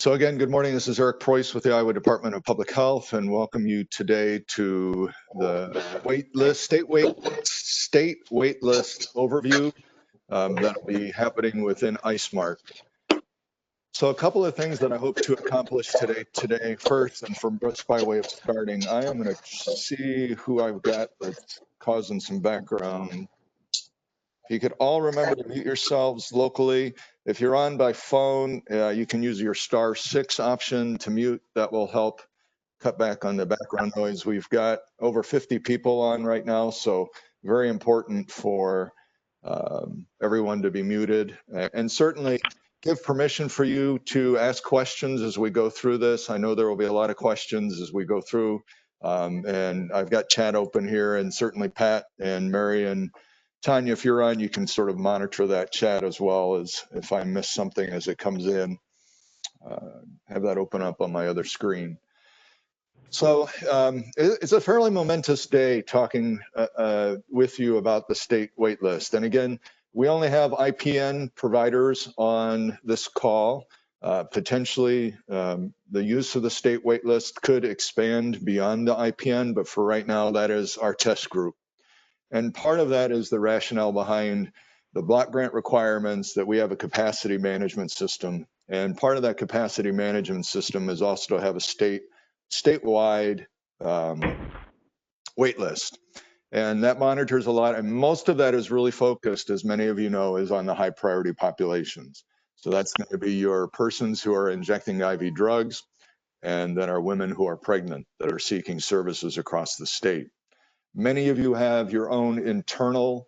So again, good morning. This is Eric Preuss with the Iowa Department of Public Health, and welcome you today to the state wait list overview that'll be happening within ISMART. So a couple of things that I hope to accomplish today first, and just by way of starting, I am going to see who I've got that's causing some background. If you could all remember to mute yourselves locally. If you're on by phone, you can use your *6 option to mute. That will help cut back on the background noise. We've got over 50 people on right now, so very important for everyone to be muted. And certainly give permission for you to ask questions as we go through this. I know there will be a lot of questions as we go through. And I've got chat open here, and certainly Pat and Mary and Tanya, if you're on, you can sort of monitor that chat as well as if I miss something as it comes in, have that open up on my other screen. So it's a fairly momentous day talking with you about the state wait list. And again, we only have IPN providers on this call. Potentially, the use of the state wait list could expand beyond the IPN, but for right now, that is our test group. And part of that is the rationale behind the block grant requirements that we have a capacity management system. And part of that capacity management system is also to have a statewide wait list. And that monitors a lot. And most of that is really focused, as many of you know, is on the high priority populations. So that's going to be your persons who are injecting IV drugs, and then our women who are pregnant that are seeking services across the state. Many of you have your own internal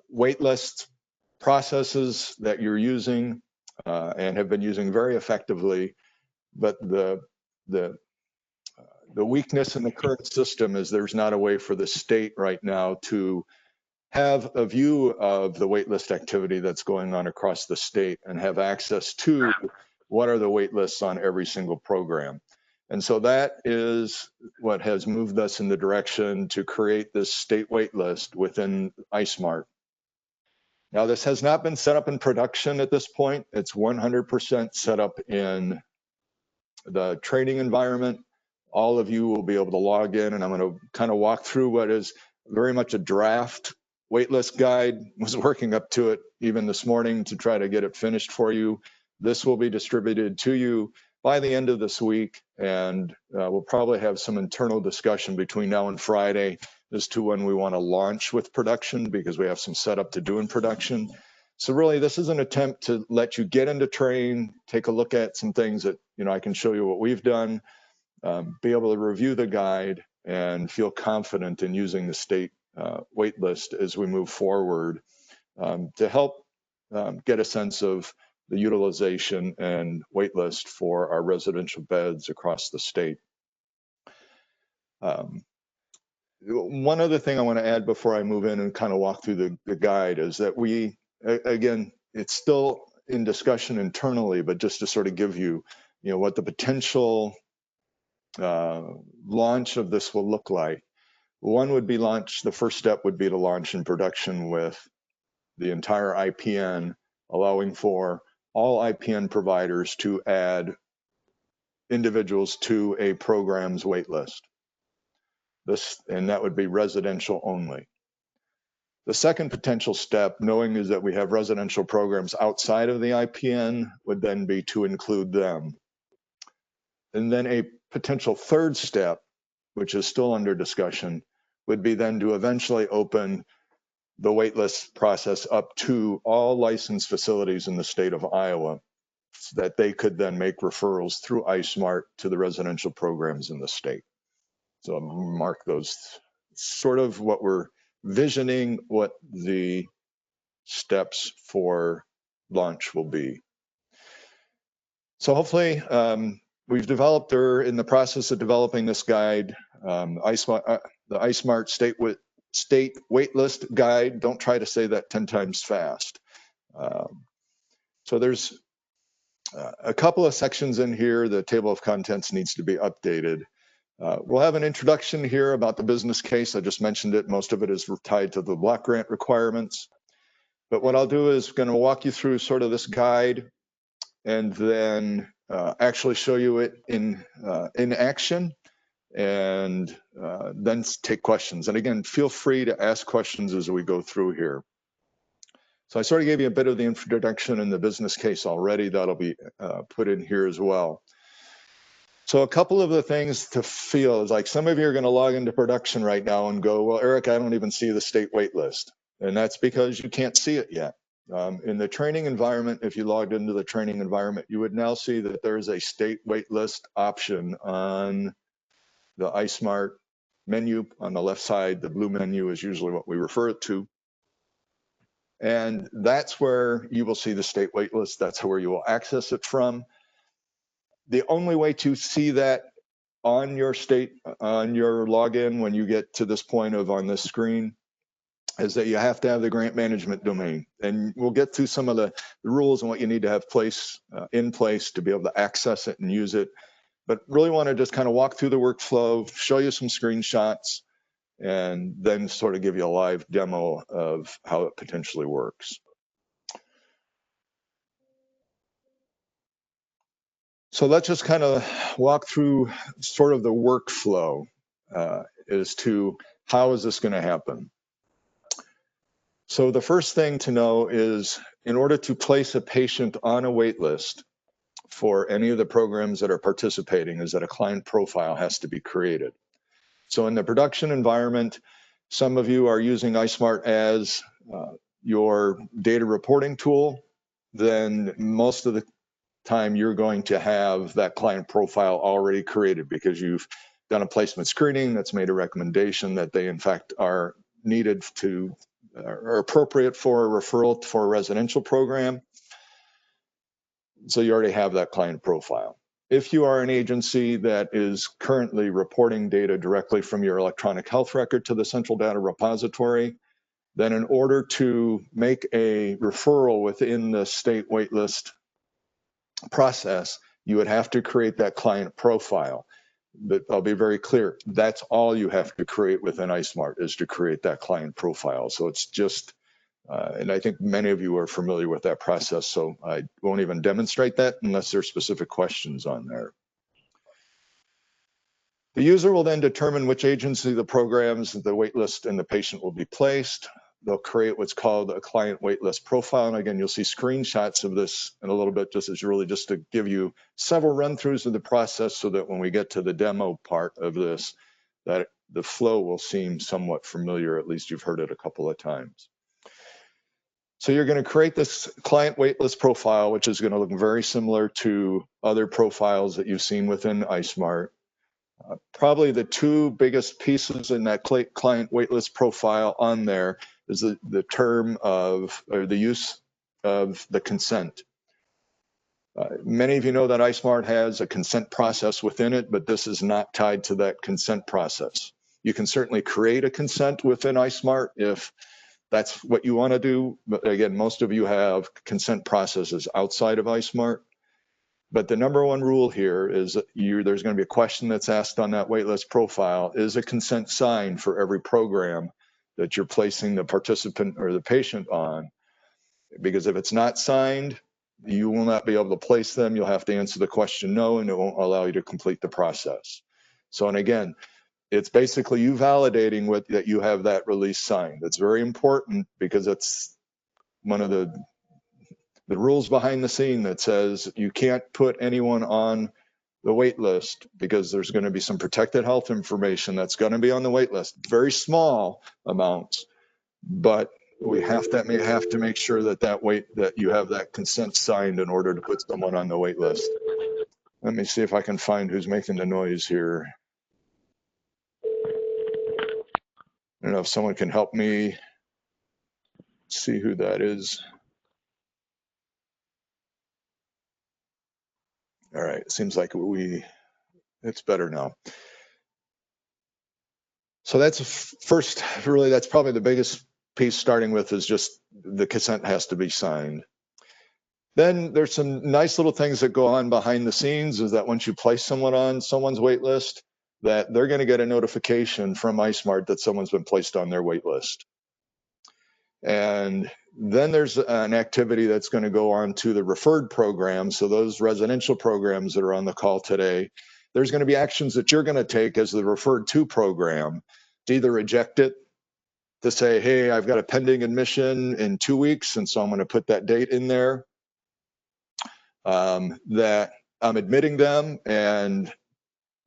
wait list processes that you're using and have been using very effectively, but the weakness in the current system is there's not a way for the state right now to have a view of the waitlist activity that's going on across the state and have access to what are the wait lists on every single program. And so that is what has moved us in the direction to create this state wait list within ISMART. Now, this has not been set up in production at this point. It's 100% set up in the training environment. All of you will be able to log in, and I'm going to kind of walk through what is very much a draft waitlist guide. Was working up to it even this morning to try to get it finished for you. This will be distributed to you by the end of this week, and we'll probably have some internal discussion between now and Friday as to when we want to launch with production, because we have some setup to do in production. So really, this is an attempt to let you get into train, take a look at some things that, I can show you what we've done, be able to review the guide and feel confident in using the state wait list as we move forward to help get a sense of the utilization and wait list for our residential beds across the state. One other thing I want to add before I move in and kind of walk through the guide is that we, again, it's still in discussion internally, but just to sort of give you, what the potential launch of this will look like. One would be the first step would be to launch in production with the entire IPN, allowing for all IPN providers to add individuals to a program's wait list. And that would be residential only. The second potential step, knowing is that we have residential programs outside of the IPN, would then be to include them. And then a potential third step, which is still under discussion, would be then to eventually open the waitlist process up to all licensed facilities in the state of Iowa, so that they could then make referrals through ISMART to the residential programs in the state. So mark those, sort of what we're visioning, what the steps for launch will be. So hopefully we've developed, or in the process of developing this guide, the ISMART state waitlist guide. Don't try to say that 10 times fast. So there's a couple of sections in here. The table of contents needs to be updated. We'll have an introduction here about the business case. I just mentioned it. Most of it is tied to the block grant requirements. But what I'll do is going to walk you through sort of this guide and then actually show you it in action, and then take questions. And again, feel free to ask questions as we go through here. So I sort of gave you a bit of the introduction and the business case already. That'll be put in here as well. So a couple of the things to feel is like some of you are going to log into production right now and go, well, Eric, I don't even see the state wait list. And that's because you can't see it yet. In the training environment, if you logged into the training environment, you would now see that there's a state wait list option on the iSmart menu on the left side. The blue menu is usually what we refer it to. And that's where you will see the state wait list. That's where you will access it from. The only way to see that on your login when you get to this point of on this screen is that you have to have the grant management domain. And we'll get through some of the rules and what you need to have in place to be able to access it and use it. But really want to just kind of walk through the workflow, show you some screenshots, and then sort of give you a live demo of how it potentially works. So let's just kind of walk through sort of the workflow as to how is this going to happen. So the first thing to know is in order to place a patient on a wait list for any of the programs that are participating is that a client profile has to be created. So in the production environment, some of you are using iSmart as your data reporting tool. Then most of the time you're going to have that client profile already created because you've done a placement screening that's made a recommendation that they in fact are needed to are appropriate for a referral for a residential program. So you already have that client profile. If you are an agency that is currently reporting data directly from your electronic health record to the central data repository, then in order to make a referral within the state waitlist process, you would have to create that client profile. But I'll be very clear, that's all you have to create within iSmart is to create that client profile. So it's just, and I think many of you are familiar with that process, so I won't even demonstrate that unless there's specific questions on there. The user will then determine which agency the programs, the waitlist, and the patient will be placed. They'll create what's called a client waitlist profile. And again, you'll see screenshots of this in a little bit, just to give you several run-throughs of the process so that when we get to the demo part of this, that the flow will seem somewhat familiar, at least you've heard it a couple of times. So you're going to create this client waitlist profile, which is going to look very similar to other profiles that you've seen within iSmart. Probably the two biggest pieces in that client waitlist profile on there is the term of, or the use of the consent. Many of you know that iSmart has a consent process within it, but this is not tied to that consent process. You can certainly create a consent within iSmart if that's what you want to do. But again, most of you have consent processes outside of iSmart. But the number one rule here is that there's going to be a question that's asked on that waitlist profile. Is a consent signed for every program that you're placing the participant or the patient on? Because if it's not signed, you will not be able to place them. You'll have to answer the question no, and it won't allow you to complete the process. So, and again, it's basically you validating that you have that release signed. That's very important because it's one of the rules behind the scene that says you can't put anyone on the wait list because there's going to be some protected health information that's going to be on the wait list, very small amounts, but we have to make sure that you have that consent signed in order to put someone on the wait list. Let me see if I can find who's making the noise here. I don't know if someone can help me see who that is. All right, it seems like it's better now. So that's first, really, that's probably the biggest piece starting with is just the consent has to be signed. Then there's some nice little things that go on behind the scenes is that once you place someone on someone's wait list, that they're going to get a notification from iSmart that someone's been placed on their wait list. And Then there's an activity that's going to go on to the referred program. So those residential programs that are on the call today, there's going to be actions that you're going to take as the referred to program to either reject it, to say, hey, I've got a pending admission in 2 weeks, and so I'm going to put that date in there, that I'm admitting them, and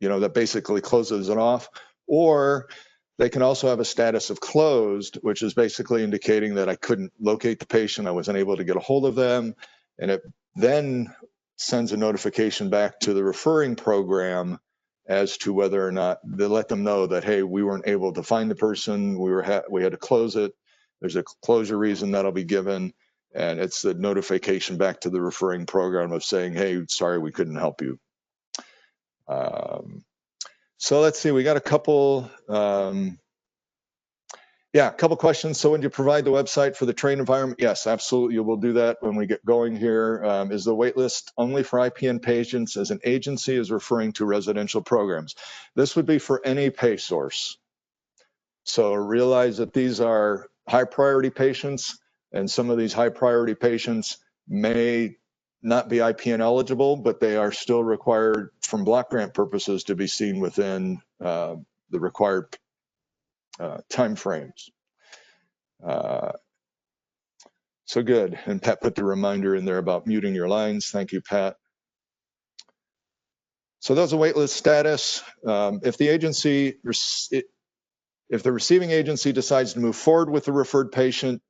that basically closes it off. Or they can also have a status of closed, which is basically indicating that I couldn't locate the patient, I wasn't able to get a hold of them, and it then sends a notification back to the referring program as to whether or not they let them know that, hey, we weren't able to find the person, we had to close it. There's a closure reason that'll be given, and it's the notification back to the referring program of saying, hey, sorry, we couldn't help you. So let's see, we got a couple, couple questions. So when you provide the website for the train environment, yes, absolutely, we'll do that when we get going here. Is the waitlist only for IPN patients as an agency is referring to residential programs? This would be for any pay source. So realize that these are high priority patients, and some of these high priority patients may not be IPN eligible, but they are still required from block grant purposes to be seen within the required time frames. So good. And Pat put the reminder in there about muting your lines. Thank you, Pat. So that's a waitlist status. If the receiving agency decides to move forward with the referred patient,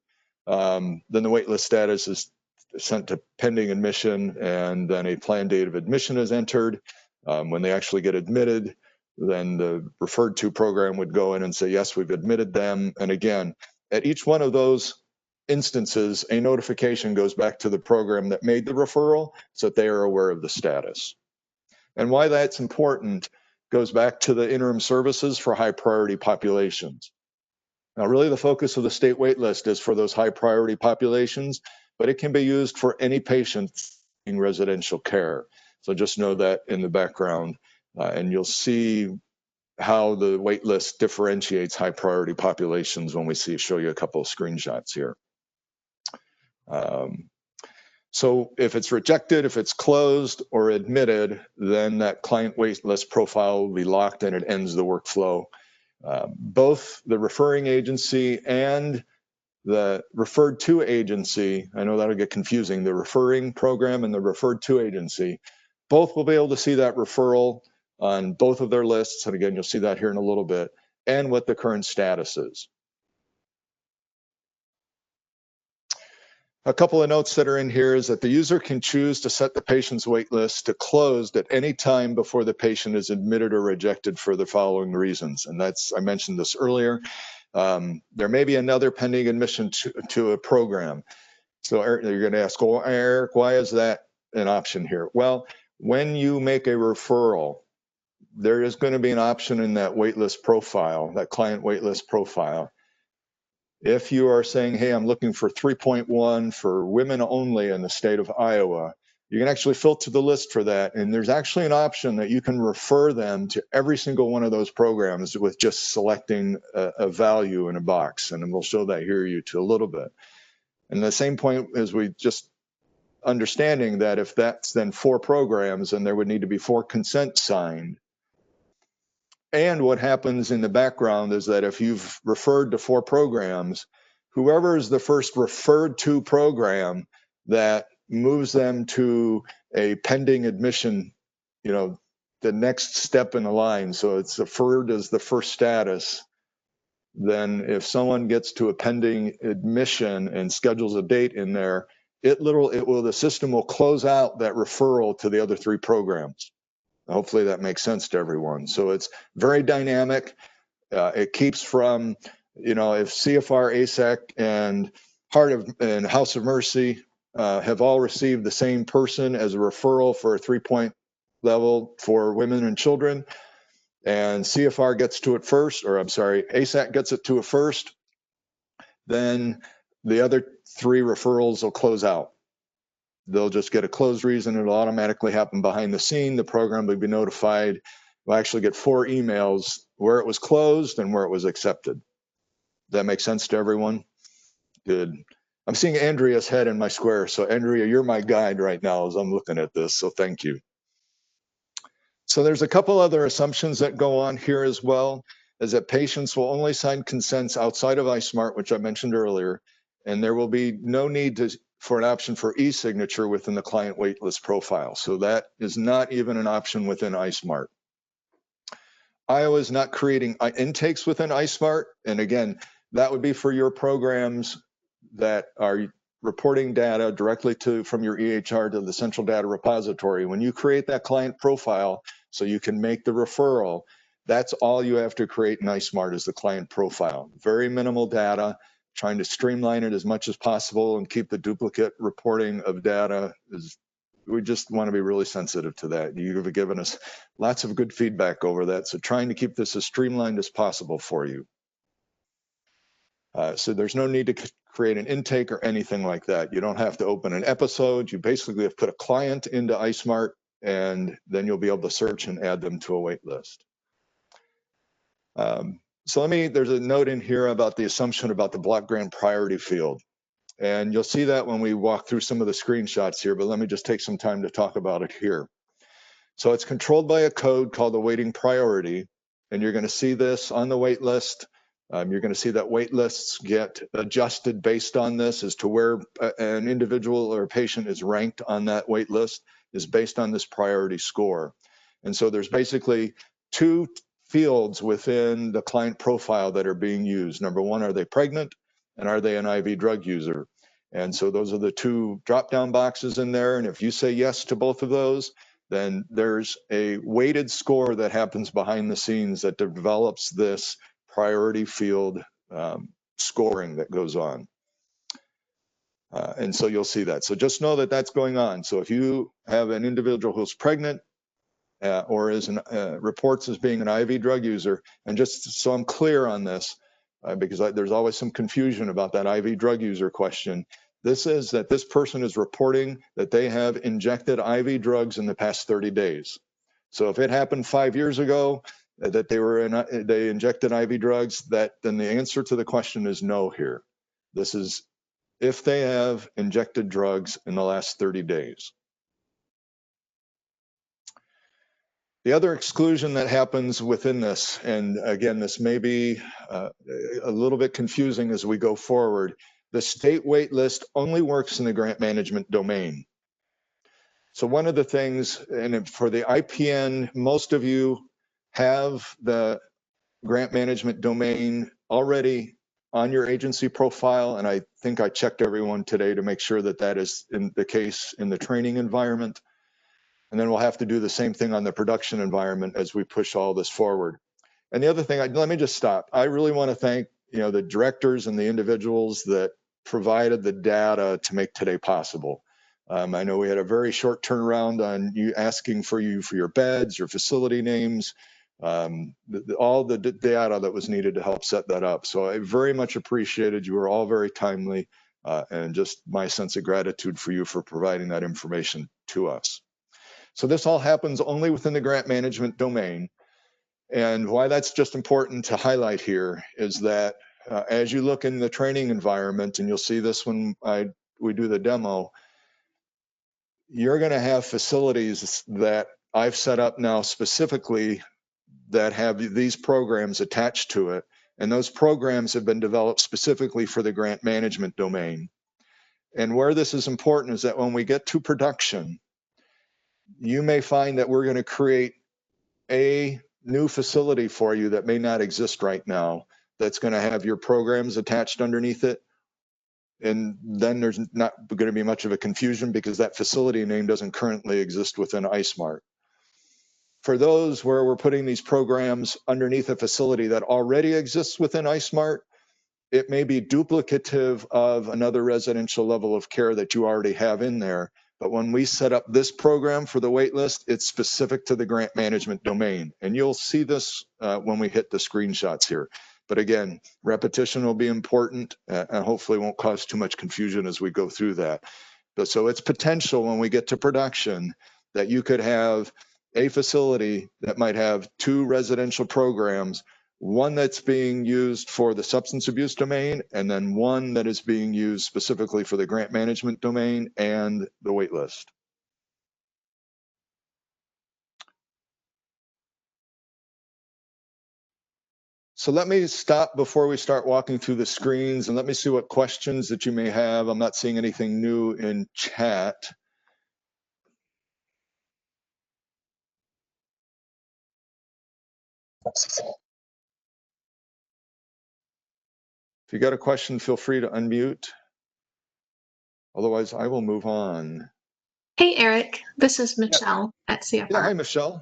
then the waitlist status is sent to pending admission, and then a planned date of admission is entered. When they actually get admitted, then the referred to program would go in and say, yes, we've admitted them. And again, at each one of those instances, a notification goes back to the program that made the referral so that they are aware of the status. And why that's important goes back to the interim services for high priority populations. Now, really the focus of the state waitlist is for those high priority populations, but it can be used for any patient in residential care. So just know that in the background, and you'll see how the waitlist differentiates high priority populations when we show you a couple of screenshots here. So if it's rejected, if it's closed or admitted, then that client waitlist profile will be locked and it ends the workflow. Both the referring agency and the referred to agency, I know that'll get confusing, the referring program and the referred to agency, both will be able to see that referral on both of their lists. And again, you'll see that here in a little bit, and what the current status is. A couple of notes that are in here is that the user can choose to set the patient's wait list to closed at any time before the patient is admitted or rejected for the following reasons. And that's, I mentioned this earlier. There may be another pending admission to a program. So Eric, you're going to ask, well, Eric, why is that an option here? Well, when you make a referral, there is going to be an option in that waitlist profile, that client waitlist profile. If you are saying, hey, I'm looking for 3.1 for women only in the state of Iowa, you can actually filter the list for that. And there's actually an option that you can refer them to every single one of those programs with just selecting a value in a box. And we'll show that here you to a little bit. And the same point as we just understanding that if that's then 4 programs, and there would need to be 4 consents signed. And what happens in the background is that if you've referred to 4 programs, whoever is the first referred to program that moves them to a pending admission, the next step in the line. So it's referred as the first status. Then if someone gets to a pending admission and schedules a date in there, the system will close out that referral to the other 3 programs. Hopefully that makes sense to everyone. So it's very dynamic. It keeps from, if CFR, ASAC, and House of Mercy have all received the same person as a referral for a 3-point level for women and children, and CFR gets to it first, or I'm sorry, ASAC gets it to it first, then the other 3 referrals will close out. They'll just get a closed reason. It'll automatically happen behind the scene. The program will be notified. We'll actually get 4 emails where it was closed and where it was accepted. Does that make sense to everyone? Good. I'm seeing Andrea's head in my square. So Andrea, you're my guide right now as I'm looking at this. So thank you. So there's a couple other assumptions that go on here as well, is that patients will only sign consents outside of iSmart, which I mentioned earlier, and there will be no need for an option for e-signature within the client waitlist profile. So that is not even an option within iSmart. Iowa is not creating intakes within iSmart, and again, that would be for your programs that are reporting data directly from your EHR to the central data repository. When you create that client profile, so you can make the referral, that's all you have to create in iSmart is the client profile. Very minimal data, trying to streamline it as much as possible and keep the duplicate reporting of data. We just want to be really sensitive to that. You've given us lots of good feedback over that, so trying to keep this as streamlined as possible for you. So there's no need to create an intake or anything like that. You don't have to open an episode. You basically have put a client into iSmart, and then you'll be able to search and add them to a wait list. So there's a note in here about the assumption about the block grant priority field. And you'll see that when we walk through some of the screenshots here, but let me just take some time to talk about it here. So it's controlled by a code called the waiting priority, and you're going to see this on the wait list. You're going to see that wait lists get adjusted based on this as to where an individual or a patient is ranked on that wait list is based on this priority score. And so there's basically two fields within the client profile that are being used. Number one, are they pregnant? And are they an IV drug user? And so those are the two drop-down boxes in there. And if you say yes to both of those, then there's a weighted score that happens behind the scenes that develops this priority field scoring that goes on. And so you'll see that. So just know that that's going on. So if you have an individual who's pregnant or reports as being an IV drug user, and just so I'm clear on this, because there's always some confusion about that IV drug user question. This is that this person is reporting that they have injected IV drugs in the past 30 days. So if it happened 5 years ago that they injected IV drugs, then the answer to the question is no here. This is if they have injected drugs in the last 30 days. The other exclusion that happens within this, and again, this may be a little bit confusing as we go forward, the state wait list only works in the grant management domain. So one of the things, and for the IPN, most of you have the grant management domain already on your agency profile, and I think I checked everyone today to make sure that that is the case in the training environment. And then we'll have to do the same thing on the production environment as we push all this forward. And the other thing, let me just stop. I really want to thank the directors and the individuals that provided the data to make today possible. I know we had a very short turnaround on you asking for your beds, your facility names, all the data that was needed to help set that up. So I very much appreciated. You were all very timely, and just my sense of gratitude for you for providing that information to us. So this all happens only within the grant management domain. And why that's just important to highlight here is that as you look in the training environment, and you'll see this when we do the demo, you're going to have facilities that I've set up now specifically that have these programs attached to it. And those programs have been developed specifically for the grant management domain. And where this is important is that when we get to production, you may find that we're going to create a new facility for you that may not exist right now, that's going to have your programs attached underneath it. And then there's not going to be much of a confusion because that facility name doesn't currently exist within iSmart. For those where we're putting these programs underneath a facility that already exists within iSmart, it may be duplicative of another residential level of care that you already have in there. But when we set up this program for the wait list, it's specific to the grant management domain. And you'll see this when we hit the screenshots here. But again, repetition will be important and hopefully won't cause too much confusion as we go through that. So it's potential when we get to production that you could have a facility that might have 2 residential programs one that's being used for the substance abuse domain, and then one that is being used specifically for the grant management domain and the wait list. So let me stop before we start walking through the screens, and let me see what questions that you may have. I'm not seeing anything new in chat. If you got a question, feel free to unmute. Otherwise, I will move on. Hey, Eric, this is Michelle at CFR. Yeah, hi, Michelle.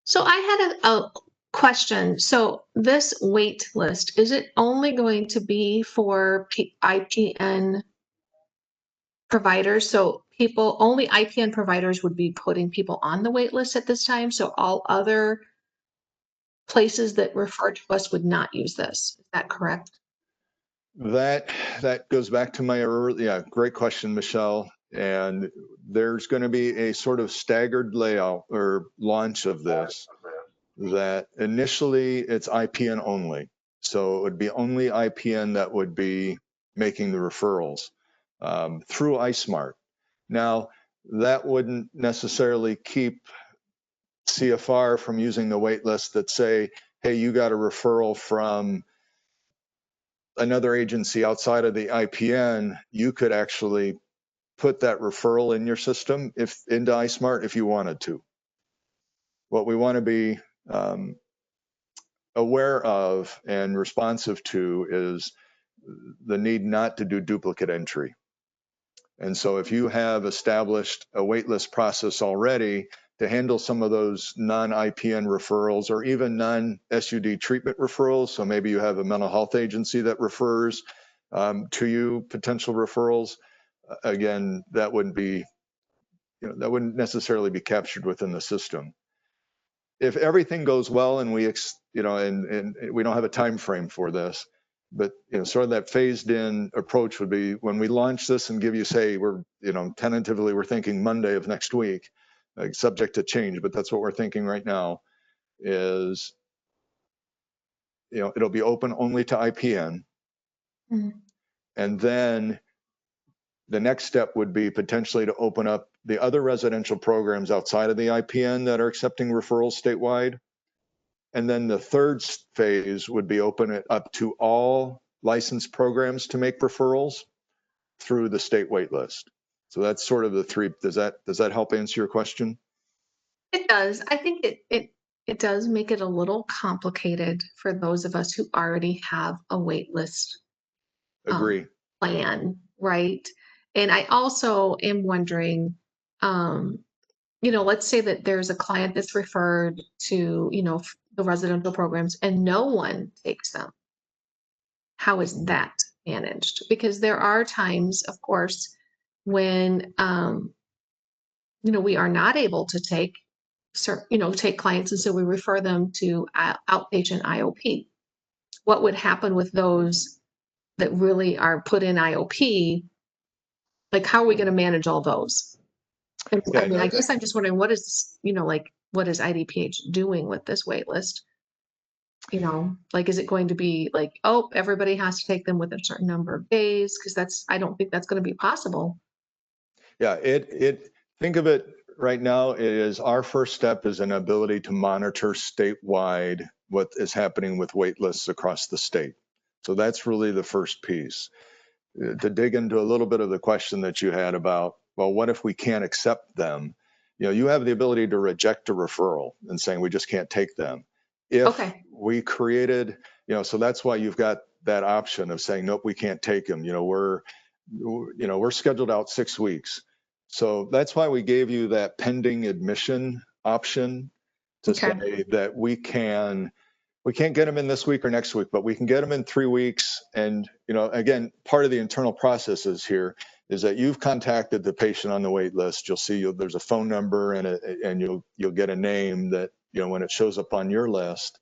So I had a question. So this wait list, is it only going to be for IPN providers? So only IPN providers would be putting people on the wait list at this time. So all other places that refer to us would not use this. Is that correct? That goes back to my earlier, great question, Michelle. And there's going to be a sort of staggered layout or launch of this, that initially it's IPN only. So it would be only IPN that would be making the referrals through iSmart. Now, that wouldn't necessarily keep CFR from using the wait list that say, hey, you got a referral from another agency outside of the IPN. You could actually put that referral in your system into iSmart if you wanted to. What we want to be aware of and responsive to is the need not to do duplicate entry. And so if you have established a waitlist process already to handle some of those non-IPN referrals or even non-SUD treatment referrals, so maybe you have a mental health agency that refers to you potential referrals, again, that wouldn't be, that wouldn't necessarily be captured within the system. If everything goes well and we, and we don't have a time frame for this, but sort of that phased in approach would be when we launch this and give you, say, we're, tentatively we're thinking Monday of next week, subject to change, but that's what we're thinking right now, is, it'll be open only to IPN. Mm-hmm. And then the next step would be potentially to open up the other residential programs outside of the IPN that are accepting referrals statewide. And then the third phase would be open it up to all licensed programs to make referrals through the state wait list. So that's sort of the three. Does that help answer your question? It does. I think it does make it a little complicated for those of us who already have a wait list plan, right? And I also am wondering, let's say that there's a client that's referred to, the residential programs and no one takes them. How is that managed? Because there are times, of course, when, we are not able to take clients, and so we refer them to outpatient IOP. What would happen with those that really are put in IOP? Like, how are we going to manage all those? And, I guess I'm just wondering, what is, what is IDPH doing with this wait list? Is it going to be like, oh, everybody has to take them within a certain number of days? Because I don't think that's going to be possible. Yeah, think of it right now, it is our first step is an ability to monitor statewide what is happening with wait lists across the state. So that's really the first piece. To dig into a little bit of the question that you had about, well, what if we can't accept them? You have the ability to reject a referral and saying we just can't take them. If we created, so that's why you've got that option of saying, nope, we can't take them. We're scheduled out 6 weeks. So that's why we gave you that pending admission option to say that we can't get them in this week or next week, but we can get them in 3 weeks. And, again, part of the internal processes here is that you've contacted the patient on the wait list. You'll see there's a phone number and you'll get a name that, when it shows up on your list,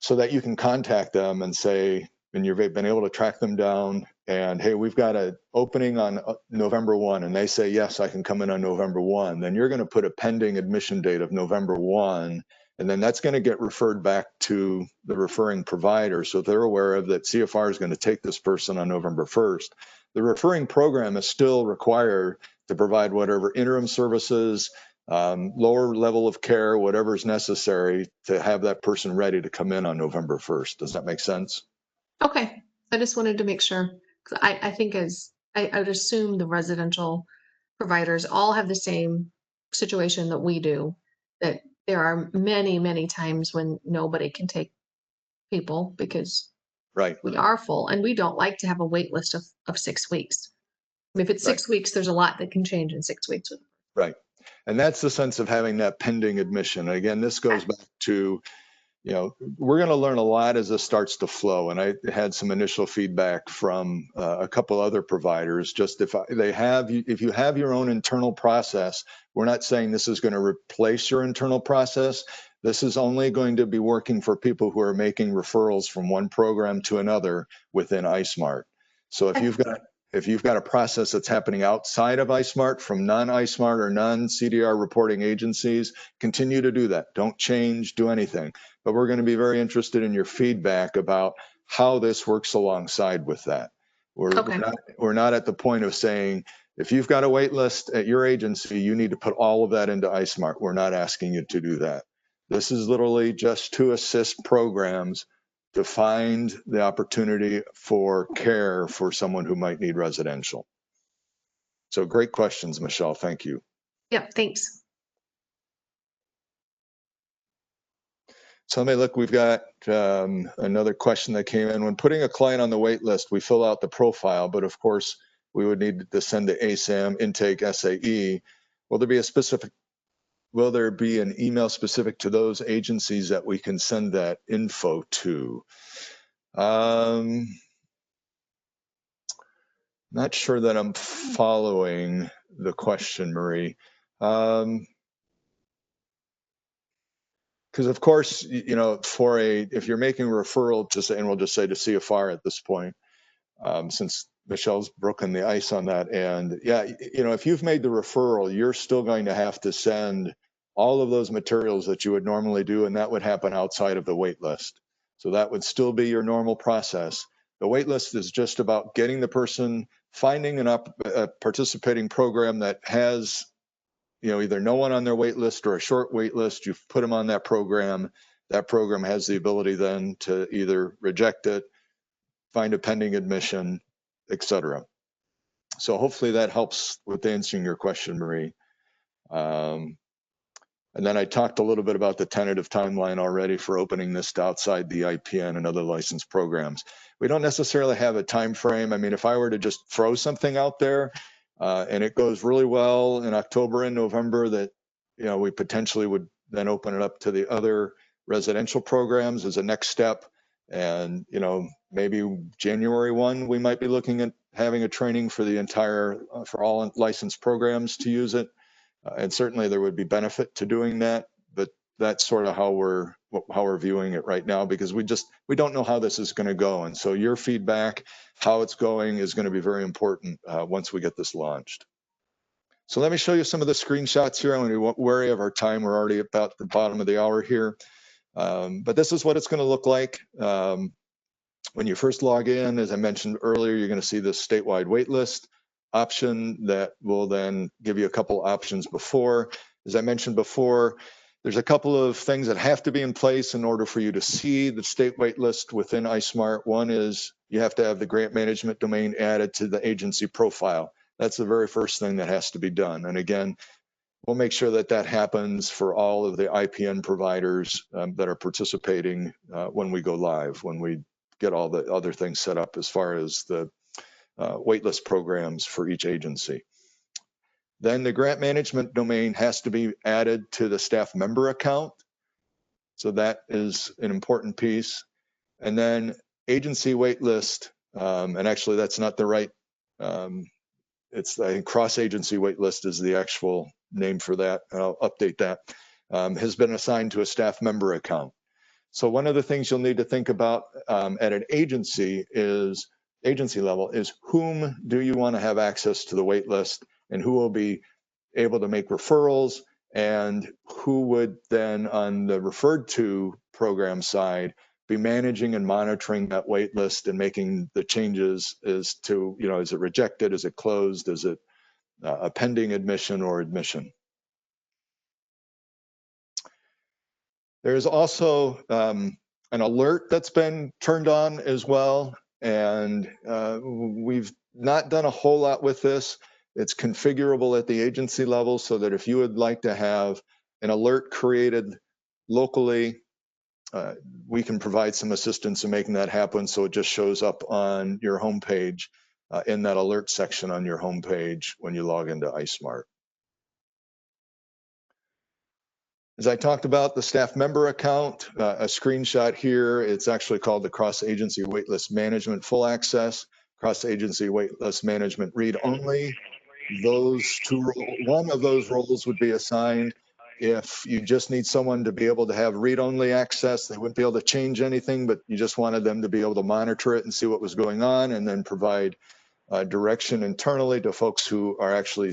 so that you can contact them and say, and you've been able to track them down and, hey, we've got an opening on November 1, and they say, yes, I can come in on November 1. Then you're going to put a pending admission date of November 1, And then that's going to get referred back to the referring provider. So they're aware of that CFR is going to take this person on November 1st. The referring program is still required to provide whatever interim services, lower level of care, whatever is necessary to have that person ready to come in on November 1st. Does that make sense? Okay, I just wanted to make sure. 'Cause I think I would assume the residential providers all have the same situation that we do, that there are many, many times when nobody can take people because Right, we are full and we don't like to have a wait list of 6 weeks. I mean, if it's right, 6 weeks, there's a lot that can change in 6 weeks. right. And that's the sense of having that pending admission. Again, this goes back to, we're going to learn a lot as this starts to flow. And I had some initial feedback from a couple other providers. Just if you have your own internal process, we're not saying this is going to replace your internal process. This is only going to be working for people who are making referrals from one program to another within iSmart. So if you've got a process that's happening outside of iSmart from non-iSmart or non-CDR reporting agencies, continue to do that. Don't change, do anything. But we're going to be very interested in your feedback about how this works alongside with that. We're not at the point of saying, if you've got a wait list at your agency, you need to put all of that into iSmart. We're not asking you to do that. This is literally just to assist programs to find the opportunity for care for someone who might need residential. So great questions, Michelle. Thank you. Yep, thanks. So let me look, we've got another question that came in. When putting a client on the wait list, we fill out the profile, but of course, we would need to send the ASAM, intake, SAE. Will there be an email specific to those agencies that we can send that info to? Not sure that I'm following the question, Marie. Because of course, if you're making a referral to say, and we'll just say to CFR at this point, since Michelle's broken the ice on that. And yeah, if you've made the referral, you're still going to have to send all of those materials that you would normally do, and that would happen outside of the wait list. So that would still be your normal process. The wait list is just about getting the person, finding a participating program that has, either no one on their wait list or a short wait list. You've put them on that program. That program has the ability then to either reject it, find a pending admission, etc. So hopefully that helps with answering your question, Marie. And then I talked a little bit about the tentative timeline already for opening this to outside the IPN and other licensed programs. We don't necessarily have a time frame. I mean, if I were to just throw something out there and it goes really well in October and November, that we potentially would then open it up to the other residential programs as a next step. And maybe January 1, we might be looking at having a training for the entire for all licensed programs to use it. And certainly there would be benefit to doing that, but that's sort of how we're viewing it right now, because we don't know how this is going to go. And so your feedback, how it's going, is going to be very important once we get this launched. So let me show you some of the screenshots here. I'm going to be wary of our time. We're already about the bottom of the hour here. But this is what it's going to look like. When you first log in, as I mentioned earlier, you're going to see this statewide wait list option that will then give you a couple options before. As I mentioned before, there's a couple of things that have to be in place in order for you to see the state wait list within iSmart. One is you have to have the grant management domain added to the agency profile. That's the very first thing that has to be done. And again, we'll make sure that that happens for all of the IPN providers that are participating when we go live, when we get all the other things set up as far as the waitlist programs for each agency. Then the grant management domain has to be added to the staff member account. So that is an important piece. And then agency waitlist, and actually that's not the right, I think cross-agency waitlist is the actual name for that. I'll update that, has been assigned to a staff member account. So one of the things you'll need to think about at an agency level is whom do you want to have access to the wait list, and who will be able to make referrals, and who would then, on the referred to program side, be managing and monitoring that wait list and making the changes as to, is it rejected, is it closed, is it a pending admission or admission. There's also an alert that's been turned on as well, and we've not done a whole lot with this. It's configurable at the agency level so that if you would like to have an alert created locally, we can provide some assistance in making that happen so it just shows up on your homepage in that alert section on your homepage when you log into iSmart. As I talked about the staff member account, a screenshot here, it's actually called the Cross-Agency Waitlist Management Full Access, Cross-Agency Waitlist Management Read Only. Those two, one of those roles would be assigned if you just need someone to be able to have read-only access. They wouldn't be able to change anything, but you just wanted them to be able to monitor it and see what was going on and then provide direction internally to folks who are actually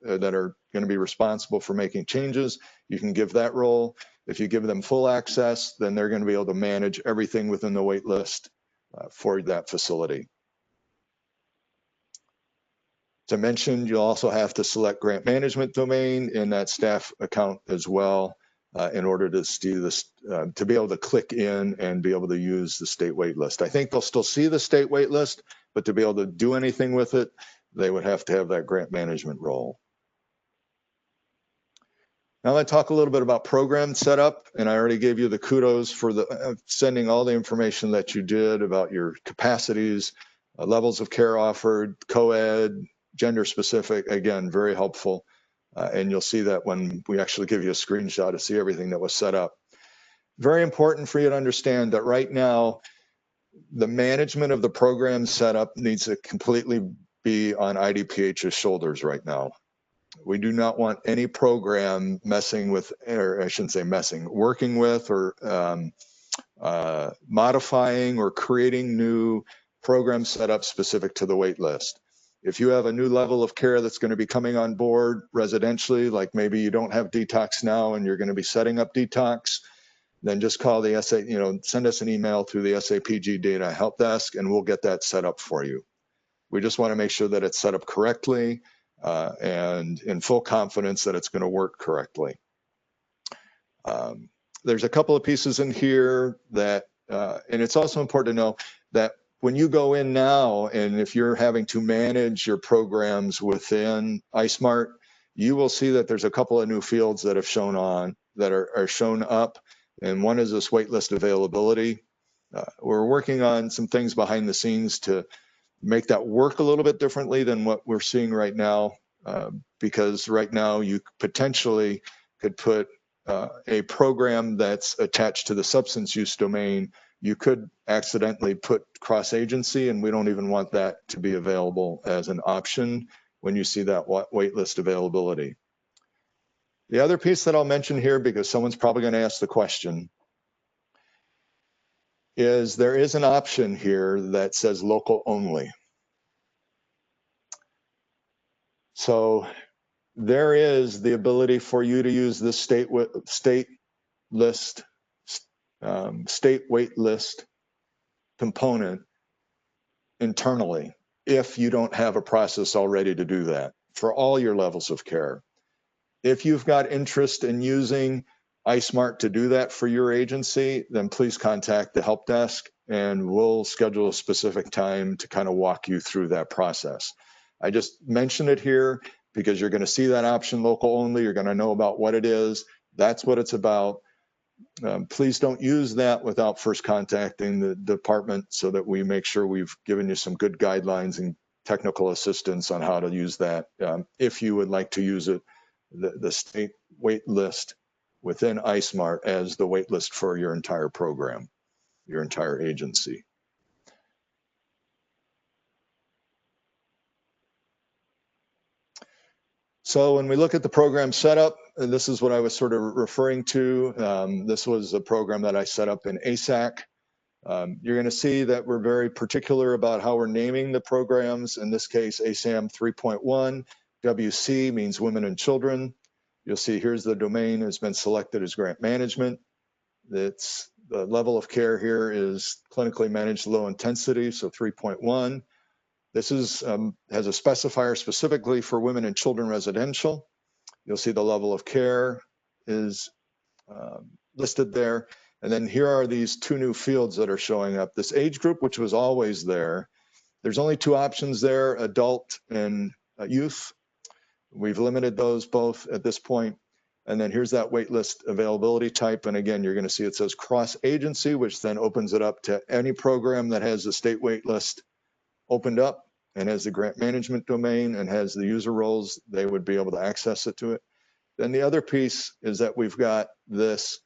that are going to be responsible for making changes. You can give that role. If you give them full access, then they're going to be able to manage everything within the wait list for that facility. As I mentioned, you'll also have to select grant management domain in that staff account as well in order to see this, to be able to click in and be able to use the state wait list. I think they'll still see the state wait list, but to be able to do anything with it, they would have to have that grant management role. Now let's talk a little bit about program setup, and I already gave you the kudos for the sending all the information that you did about your capacities, levels of care offered, co-ed, gender specific, again, very helpful. And you'll see that when we actually give you a screenshot to see everything that was set up. Very important for you to understand that right now, the management of the program setup needs to completely be on IDPH's shoulders right now. We do not want any program messing with, or I shouldn't say messing, working with or modifying or creating new program setups specific to the wait list. If you have a new level of care that's going to be coming on board residentially, like maybe you don't have detox now and you're going to be setting up detox, then just call the send us an email through the SAPG Data Help Desk and we'll get that set up for you. We just want to make sure that it's set up correctly and in full confidence that it's going to work correctly. There's a couple of pieces in here that, and it's also important to know that when you go in now, and if you're having to manage your programs within iSmart, you will see that there's a couple of new fields that have shown on, that are shown up. And one is this waitlist availability. We're working on some things behind the scenes to make that work a little bit differently than what we're seeing right now, because right now you potentially could put a program that's attached to the substance use domain. You could accidentally put cross-agency, and we don't even want that to be available as an option when you see that waitlist availability. The other piece that I'll mention here, because someone's probably going to ask the question, is there is an option here that says local only. So there is the ability for you to use this state wait list component internally if you don't have a process already to do that for all your levels of care. If you've got interest in using iSmart to do that for your agency, then please contact the help desk and we'll schedule a specific time to kind of walk you through that process. I just mentioned it here because you're going to see that option local only. You're going to know about what it is. That's what it's about. Please don't use that without first contacting the department so that we make sure we've given you some good guidelines and technical assistance on how to use that. If you would like to use it, the state wait list within iSmart as the wait list for your entire program, your entire agency. So when we look at the program setup, and this is what I was sort of referring to. This was a program that I set up in ASAC. You're going to see that we're very particular about how we're naming the programs. In this case, ASAM 3.1, WC means women and children. You'll see here's the domain has been selected as grant management. It's the level of care here is clinically managed low intensity, so 3.1. This is has a specifier specifically for women and children residential. You'll see the level of care is listed there. And then here are these two new fields that are showing up. This age group, which was always there. There's only two options there, adult and youth. We've limited those both at this point. And then here's that waitlist availability type. And again, you're going to see it says cross agency, which then opens it up to any program that has the state waitlist opened up and has the grant management domain and has the user roles, they would be able to access it to it. Then the other piece is that we've got this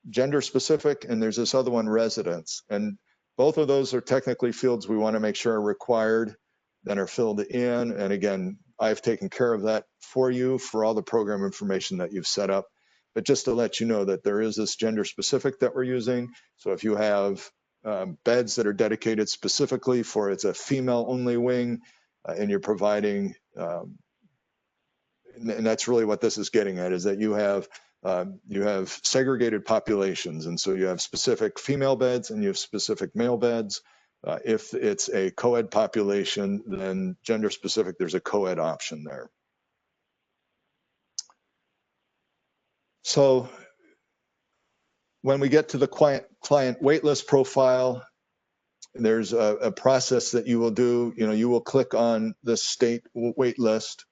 gender specific, and there's this other one, residence. And both of those are technically fields we want to make sure are required, then are filled in. And again, I've taken care of that for you for all the program information that you've set up. But just to let you know that there is this gender specific that we're using. So if you have beds that are dedicated specifically for it's a female only wing, and you're providing, and that's really what this is getting at, is that you have segregated populations. And so you have specific female beds and you have specific male beds. If it's a co-ed population, then gender specific, there's a co-ed option there. So when we get to the client waitlist profile, there's a process that you will do. You will click on the state waitlist.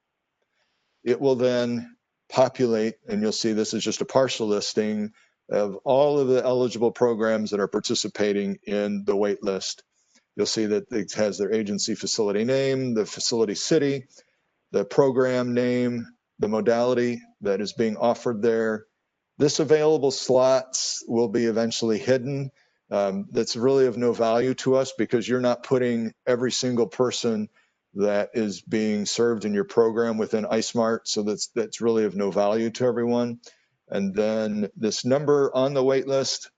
It will then populate, and you'll see this is just a partial listing of all of the eligible programs that are participating in the waitlist. You'll see that it has their agency facility name, the facility city, the program name, the modality that is being offered there. This available slots will be eventually hidden. That's really of no value to us because you're not putting every single person that is being served in your program within iSmart. So that's really of no value to everyone. And then this number on the wait list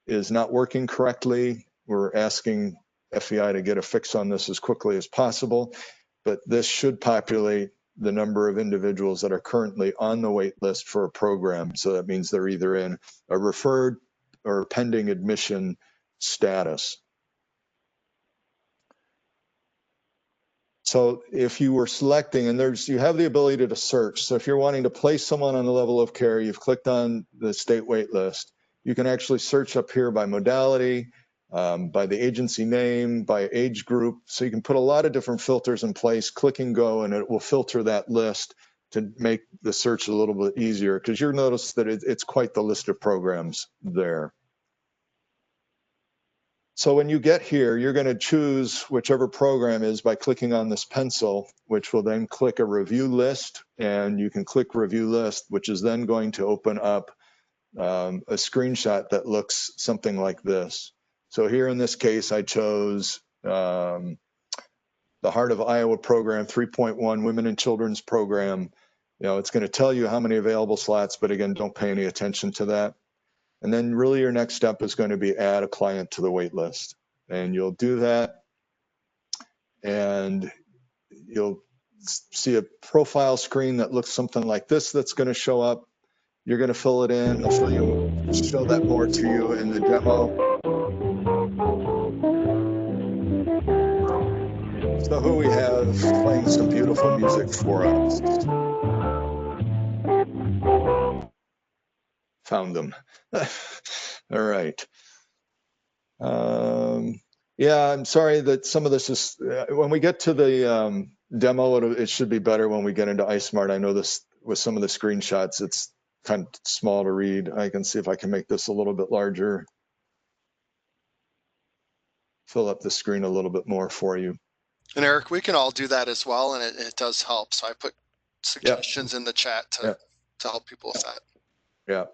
is not working correctly. We're asking FEI to get a fix on this as quickly as possible, but this should populate the number of individuals that are currently on the wait list for a program. So that means they're either in a referred or pending admission status. So if you were selecting, and you have the ability to search. So if you're wanting to place someone on the level of care, you've clicked on the state wait list. You can actually search up here by modality, by the agency name, by age group. So you can put a lot of different filters in place, click and go, and it will filter that list to make the search a little bit easier, because you'll notice that it's quite the list of programs there. So when you get here, you're going to choose whichever program is by clicking on this pencil, which will then click a review list, and you can click review list, which is then going to open up a screenshot that looks something like this. So here in this case, I chose the Heart of Iowa program, 3.1 Women and Children's program. It's going to tell you how many available slots, but again, don't pay any attention to that. And then really your next step is going to be add a client to the wait list. And you'll do that. And you'll see a profile screen that looks something like this that's going to show up. You're going to fill it in. I'll show that more to you in the demo. So who we have playing some beautiful music for us. Found them. All right. Yeah, I'm sorry that some of this is, when we get to the demo, it should be better when we get into iSmart. I know this with some of the screenshots, it's kind of small to read. I can see if I can make this a little bit larger. Fill up the screen a little bit more for you. And Eric, we can all do that as well, and it does help. So I put suggestions in the chat to help people with that. Yeah.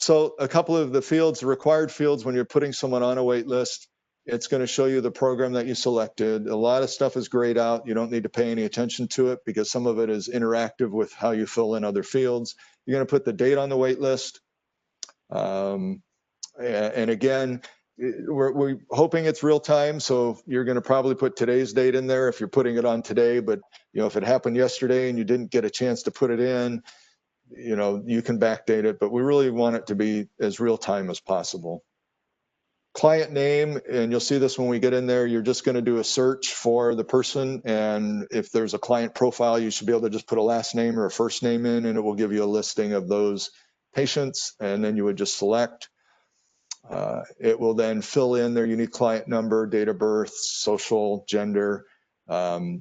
So a couple of the fields, required fields, when you're putting someone on a wait list, it's going to show you the program that you selected. A lot of stuff is grayed out. You don't need to pay any attention to it because some of it is interactive with how you fill in other fields. You're going to put the date on the wait list. And again, we're hoping it's real time. So you're going to probably put today's date in there if you're putting it on today. But if it happened yesterday and you didn't get a chance to put it in, you know, you can backdate it, but we really want it to be as real time as possible. Client name, and you'll see this when we get in there, you're just going to do a search for the person, and if there's a client profile, you should be able to just put a last name or a first name in, and it will give you a listing of those patients, and then you would just select. It will then fill in their unique client number, date of birth, social, gender. I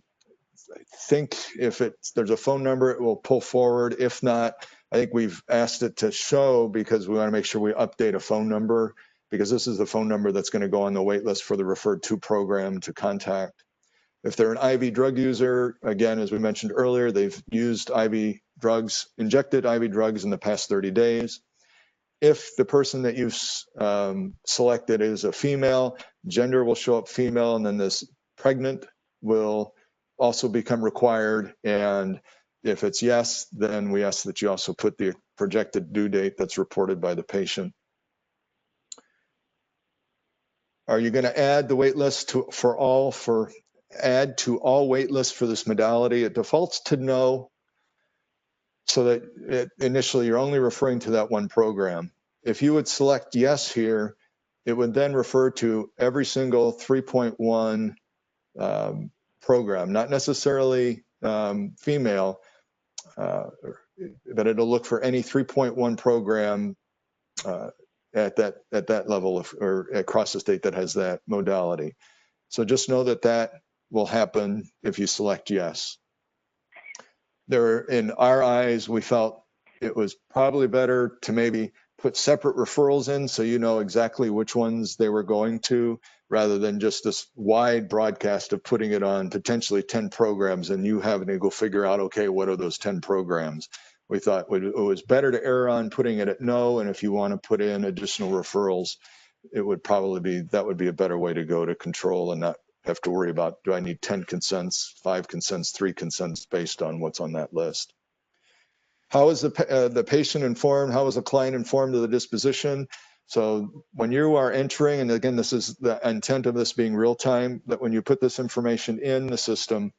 think if there's a phone number, it will pull forward. If not, I think we've asked it to show because we want to make sure we update a phone number, because this is the phone number that's going to go on the wait list for the referred to program to contact. If they're an IV drug user, again, as we mentioned earlier, they've used IV drugs, injected IV drugs in the past 30 days. If the person that you've selected is a female, gender will show up female, and then this pregnant will also become required. And if it's yes, then we ask that you also put the projected due date that's reported by the patient. Are you going to add the wait list add to all wait lists for this modality? It defaults to no, so that initially you're only referring to that one program. If you would select yes here, it would then refer to every single 3.1 program, not necessarily female, but it'll look for any 3.1 program at that level or across the state that has that modality. So just know that that will happen if you select yes. In our eyes, we felt it was probably better to maybe put separate referrals in so you know exactly which ones they were going to, rather than just this wide broadcast of putting it on potentially 10 programs and you having to go figure out, okay, what are those 10 programs? We thought it was better to err on putting it at no, and if you want to put in additional referrals, it would probably be, that would be a better way to go to control and not have to worry about, do I need 10 consents, 5 consents, 3 consents based on what's on that list. How is the patient informed? How is the client informed of the disposition? So when you are entering, and again, this is the intent of this being real time, that when you put this information in the system,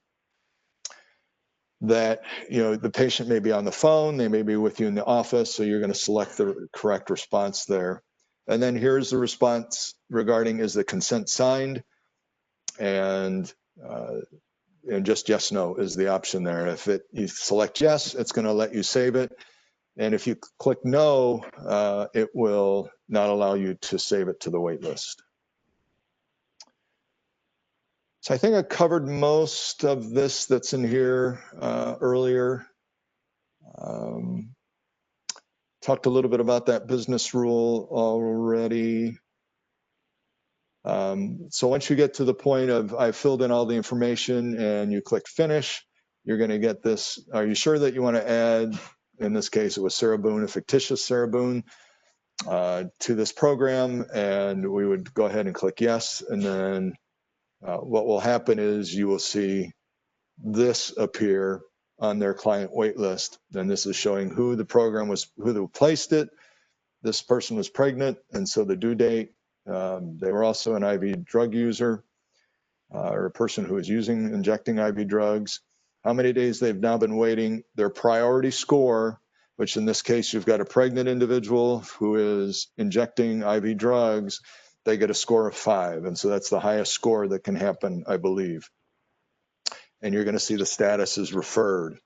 that, you know, the patient may be on the phone, they may be with you in the office, so you're going to select the correct response there. And then here's the response regarding, is the consent signed? And just yes, no is the option there. If you select yes, it's going to let you save it. And if you click no, it will not allow you to save it to the wait list. So I think I covered most of this that's in here earlier. Talked a little bit about that business rule already. So once you get to the point of I filled in all the information and you click finish, you're going to get this. Are you sure that you want to add, in this case, it was Sarah Boone, a fictitious Sarah Boone, to this program? And we would go ahead and click yes. And then what will happen is you will see this appear on their client wait list. And this is showing who the program was, who placed it. This person was pregnant, and so the due date. They were also an IV drug user or a person who is injecting IV drugs. How many days they've now been waiting. Their priority score, which in this case, you've got a pregnant individual who is injecting IV drugs, they get a score of 5. And so that's the highest score that can happen, I believe. And you're going to see the status is referred.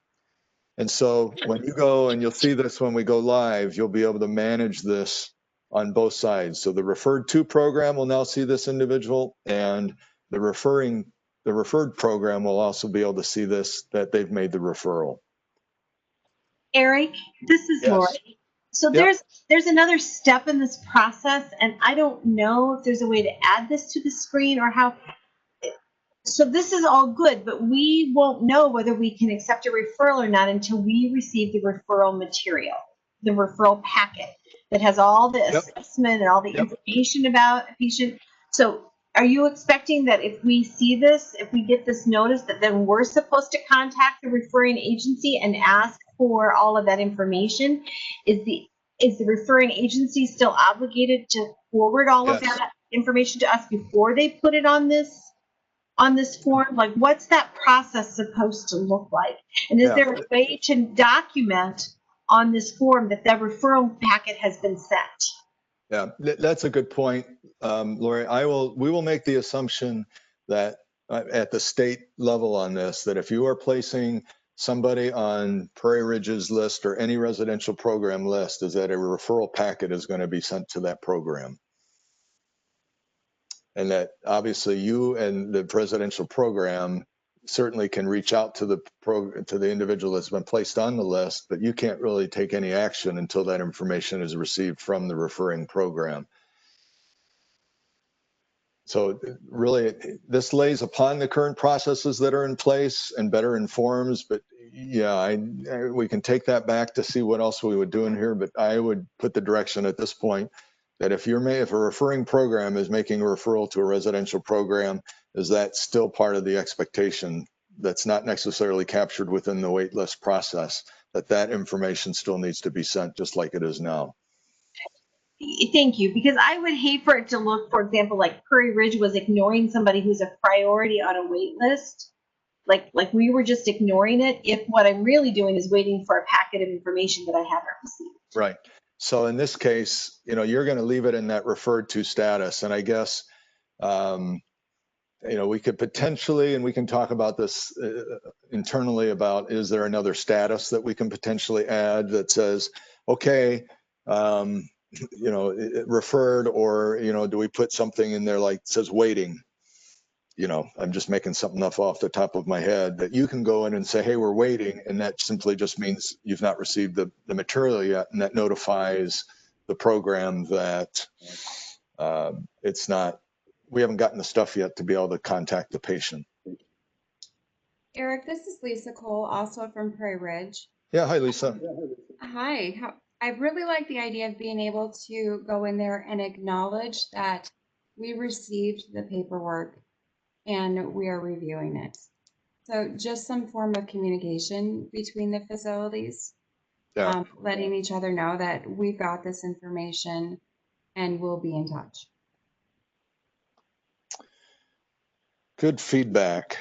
And so when you go, and you'll see this when we go live, you'll be able to manage this on both sides. So the referred to program will now see this individual, and the referred program will also be able to see this, that they've made the referral. Eric, this is Lori. So there's another step in this process, and I don't know if there's a way to add this to the screen or how. So this is all good, but we won't know whether we can accept a referral or not until we receive the referral material, the referral packet that has all the assessment and all the information about a patient. So are you expecting that if we see this, if we get this notice, that then we're supposed to contact the referring agency and ask for all of that information? Is the referring agency still obligated to forward all of that information to us before they put it on this form? Like, what's that process supposed to look like? And is there a way to document on this form that the referral packet has been sent. Yeah, that's a good point, Lori. We will make the assumption that at the state level on this, that if you are placing somebody on Prairie Ridge's list or any residential program list, is that a referral packet is going to be sent to that program. And that obviously you and the residential program certainly can reach out to the individual that's been placed on the list, but you can't really take any action until that information is received from the referring program. So really, this lays upon the current processes that are in place and better informs, but yeah, we can take that back to see what else we would do in here, but I would put the direction at this point that if a referring program is making a referral to a residential program, is that still part of the expectation that's not necessarily captured within the wait list process, that information still needs to be sent just like it is now. Thank you, because I would hate for it to look, for example, like Prairie Ridge was ignoring somebody who's a priority on a wait list. Like we were just ignoring it, if what I'm really doing is waiting for a packet of information that I haven't received. Right. So in this case, you're going to leave it in that referred to status. And I guess, we could potentially, and we can talk about this internally about, is there another status that we can potentially add that says, okay, referred, or, do we put something in there like says waiting? I'm just making something up off the top of my head that you can go in and say, hey, we're waiting. And that simply just means you've not received the material yet. And that notifies the program that we haven't gotten the stuff yet to be able to contact the patient. Eric, this is Lisa Cole, also from Prairie Ridge. Yeah, hi, Lisa. Hi. I really like the idea of being able to go in there and acknowledge that we received the paperwork and we are reviewing it. So just some form of communication between the facilities, Yeah. letting each other know that we've got this information and we'll be in touch. Good feedback.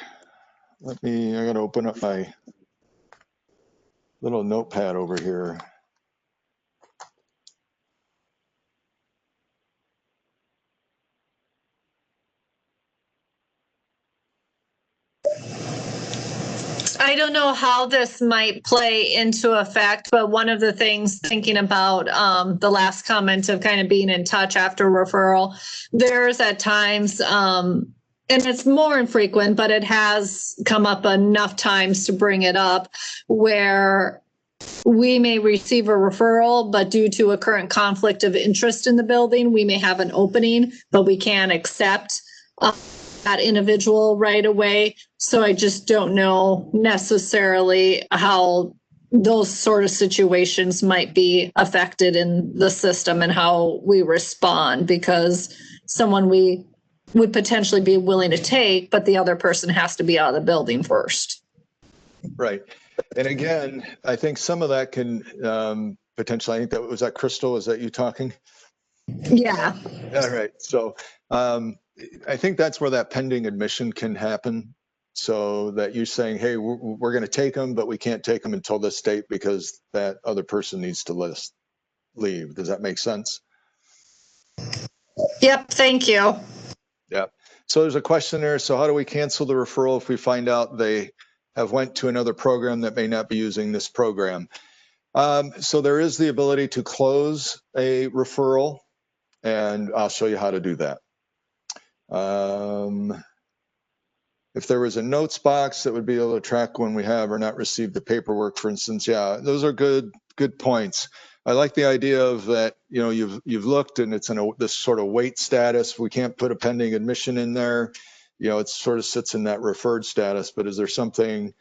I got to open up my little notepad over here. I don't know how this might play into effect, but one of the things thinking about the last comment of kind of being in touch after referral, there's at times, and it's more infrequent, but it has come up enough times to bring it up, where we may receive a referral, but due to a current conflict of interest in the building, we may have an opening, but we can't accept that individual right away. So I just don't know necessarily how those sort of situations might be affected in the system and how we respond, because someone we would potentially be willing to take, but the other person has to be out of the building first. Right. And again, I think some of that can potentially, I think that was that Crystal, is that you talking? Yeah. All right. So I think that's where that pending admission can happen. So that you're saying, hey, we're going to take them, but we can't take them until this date because that other person needs to leave. Does that make sense? Yep. Thank you. Yeah. So there's a question there. So how do we cancel the referral if we find out they have went to another program that may not be using this program? So there is the ability to close a referral, and I'll show you how to do that. If there was a notes box that would be able to track when we have or not received the paperwork, for instance, yeah, those are good points. I like the idea of that, you've looked and it's in this sort of wait status. We can't put a pending admission in there. It sort of sits in that referred status, but is there something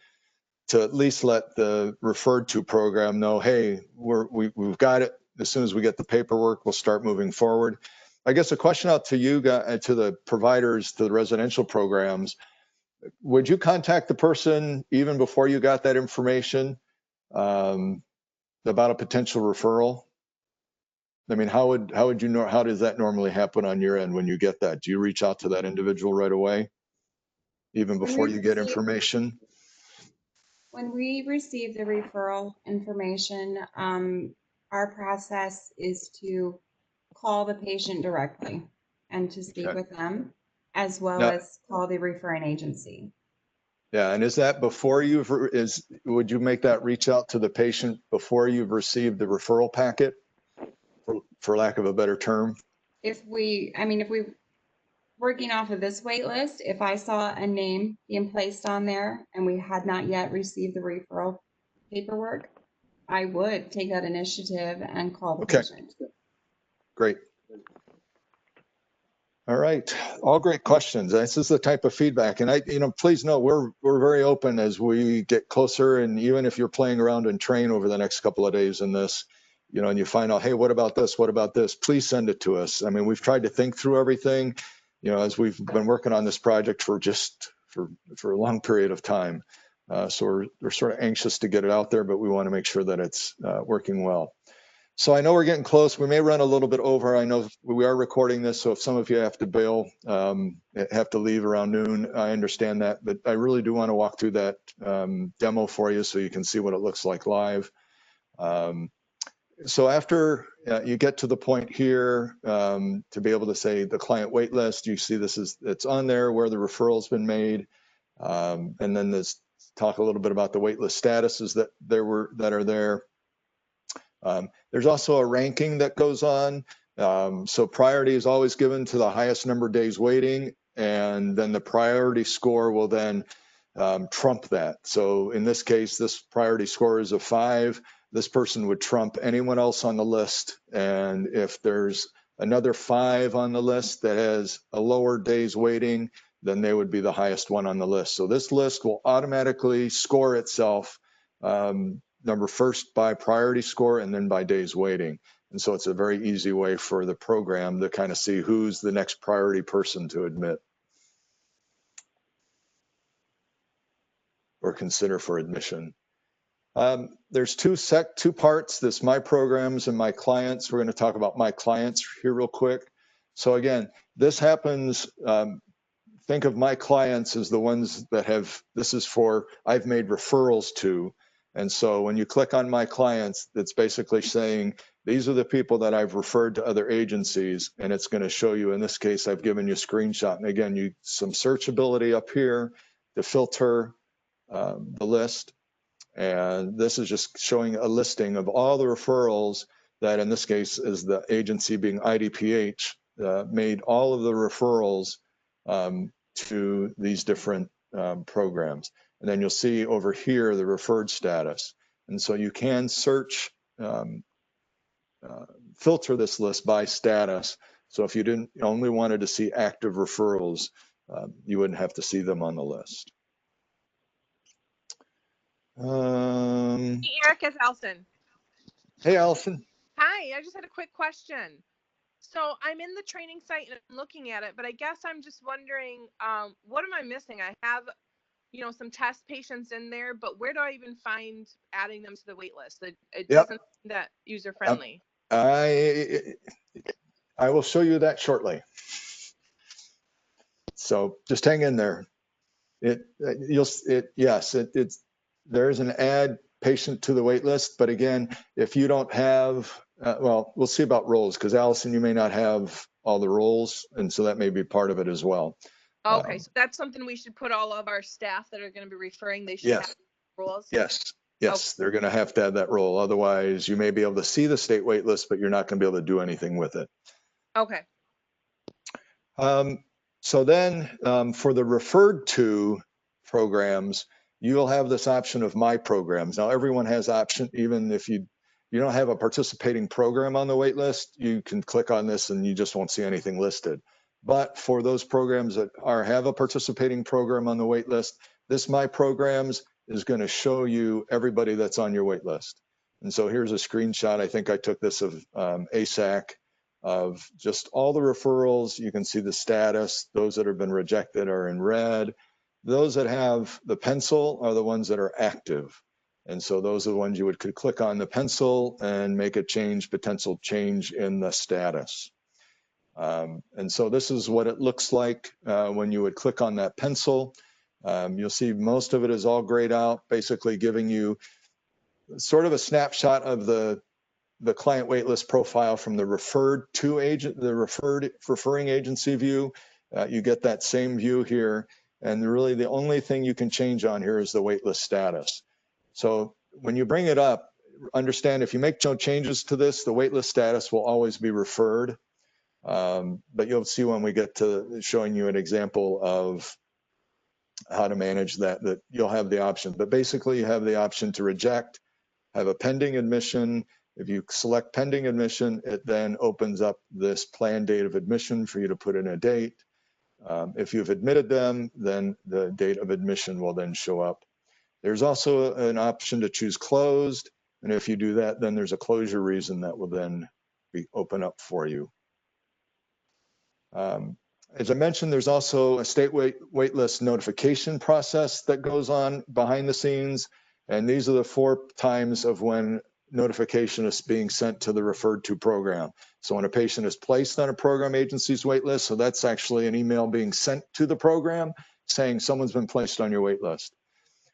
to at least let the referred to program know, hey, we've got it. As soon as we get the paperwork, we'll start moving forward. I guess a question out to you guys, to the providers, to the residential programs, would you contact the person even before you got that information about a potential referral? I mean, how does that normally happen on your end when you get that? Do you reach out to that individual right away, even before you get information? When we receive the referral information, our process is to call the patient directly and to speak Okay. with them, as well Now, as call the referring agency. yeah, and is that before would you make that reach out to the patient before you've received the referral packet, for lack of a better term? If we working off of this wait list, if I saw a name being placed on there and we had not yet received the referral paperwork, I would take that initiative and call the Okay. patient. Great. All right, all great questions. This is the type of feedback, and please know we're very open as we get closer, and even if you're playing around and train over the next couple of days in this, and you find out, hey, what about this? What about this? Please send it to us. I mean, we've tried to think through everything, as we've been working on this project for a long period of time. So we're sort of anxious to get it out there, but we want to make sure that it's working well. So I know we're getting close. We may run a little bit over. I know we are recording this, so if some of you have to bail, have to leave around noon, I understand that. But I really do want to walk through that demo for you so you can see what it looks like live. So after you get to the point here to be able to say the client wait list, you see it's on there where the referral's been made. And then let's talk a little bit about the wait list statuses that are there. There's also a ranking that goes on. So priority is always given to the highest number of days waiting, and then the priority score will then trump that. So in this case, this priority score is a 5. This person would trump anyone else on the list. And if there's another 5 on the list that has a lower days waiting, then they would be the highest one on the list. So this list will automatically score itself number first by priority score and then by days waiting. And so it's a very easy way for the program to kind of see who's the next priority person to admit or consider for admission. There's two parts, this my programs and my clients. We're going to talk about my clients here real quick. So again, this happens, think of my clients as the ones that I've made referrals to. And so when you click on my clients, it's basically saying, these are the people that I've referred to other agencies, and it's going to show you, in this case, I've given you a screenshot. And again, some searchability up here to filter the list. And this is just showing a listing of all the referrals that, in this case, is the agency being IDPH, made all of the referrals to these different programs. And then you'll see over here the referred status. And so you can search, filter this list by status. So if you only wanted to see active referrals, you wouldn't have to see them on the list. Hey, Eric, it's Allison. Hey, Allison. Hi, I just had a quick question. So I'm in the training site and I'm looking at it, but I guess I'm just wondering, what am I missing? I have, some test patients in there, but where do I even find adding them to the wait list? It doesn't seem that user friendly. I will show you that shortly. So just hang in there. There is an add patient to the wait list, but again, if you don't have, we'll see about roles, because Allison, you may not have all the roles, and so that may be part of it as well. Okay, so that's something we should put all of our staff that are going to be referring, they should have roles? Yes, they're going to have to add that role. Otherwise, you may be able to see the state wait list, but you're not going to be able to do anything with it. Okay. So then for the referred to programs, you'll have this option of my programs. Now everyone has option, even if you don't have a participating program on the wait list, you can click on this and you just won't see anything listed. But for those programs that have a participating program on the wait list, this my programs is going to show you everybody that's on your wait list. And so here's a screenshot. I think I took this of ASAC, of just all the referrals. You can see the status. Those that have been rejected are in red. Those that have the pencil are the ones that are active. And so those are the ones you could click on the pencil and make a potential change in the status. And so this is what it looks like when you would click on that pencil. You'll see most of it is all grayed out, basically giving you sort of a snapshot of the client waitlist profile from the referring agency view. You get that same view here. And really the only thing you can change on here is the waitlist status. So when you bring it up, understand if you make no changes to this, the waitlist status will always be referred. But you'll see when we get to showing you an example of how to manage that you'll have the option. But basically you have the option to reject, have a pending admission. If you select pending admission, it then opens up this planned date of admission for you to put in a date. If you've admitted them, then the date of admission will then show up. There's also an option to choose closed. And if you do that, then there's a closure reason that will then be open up for you. As I mentioned, there's also a state waitlist notification process that goes on behind the scenes. And these are the 4 times of when notification is being sent to the referred to program. So when a patient is placed on a program agency's waitlist, so that's actually an email being sent to the program saying someone's been placed on your waitlist.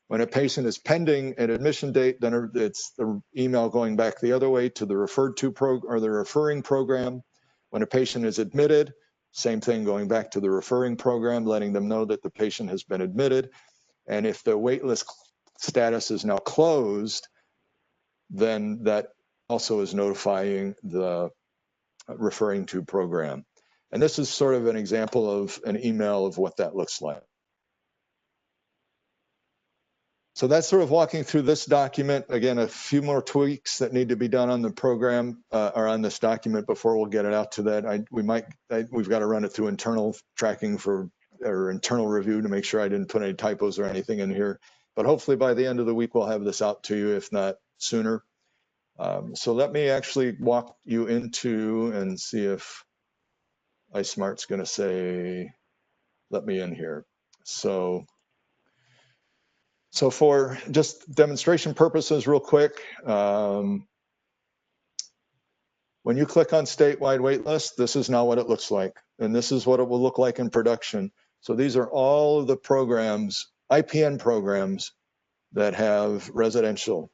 When a patient is pending an admission date, then it's the email going back the other way to the referred to or the referring program. When a patient is admitted, same thing, going back to the referring program, letting them know that the patient has been admitted. And if the waitlist status is now closed, then that also is notifying the referring to program. And this is sort of an example of an email of what that looks like. So that's sort of walking through this document. Again, a few more tweaks that need to be done on the program or on this document before we'll get it out to that. We've got to run it through internal tracking or internal review to make sure I didn't put any typos or anything in here. But hopefully by the end of the week, we'll have this out to you, if not sooner. So let me actually walk you into and see if iSmart's going to say, let me in here. So for just demonstration purposes, real quick, when you click on statewide waitlist, this is now what it looks like. And this is what it will look like in production. So these are all of the programs, IPN programs that have residential.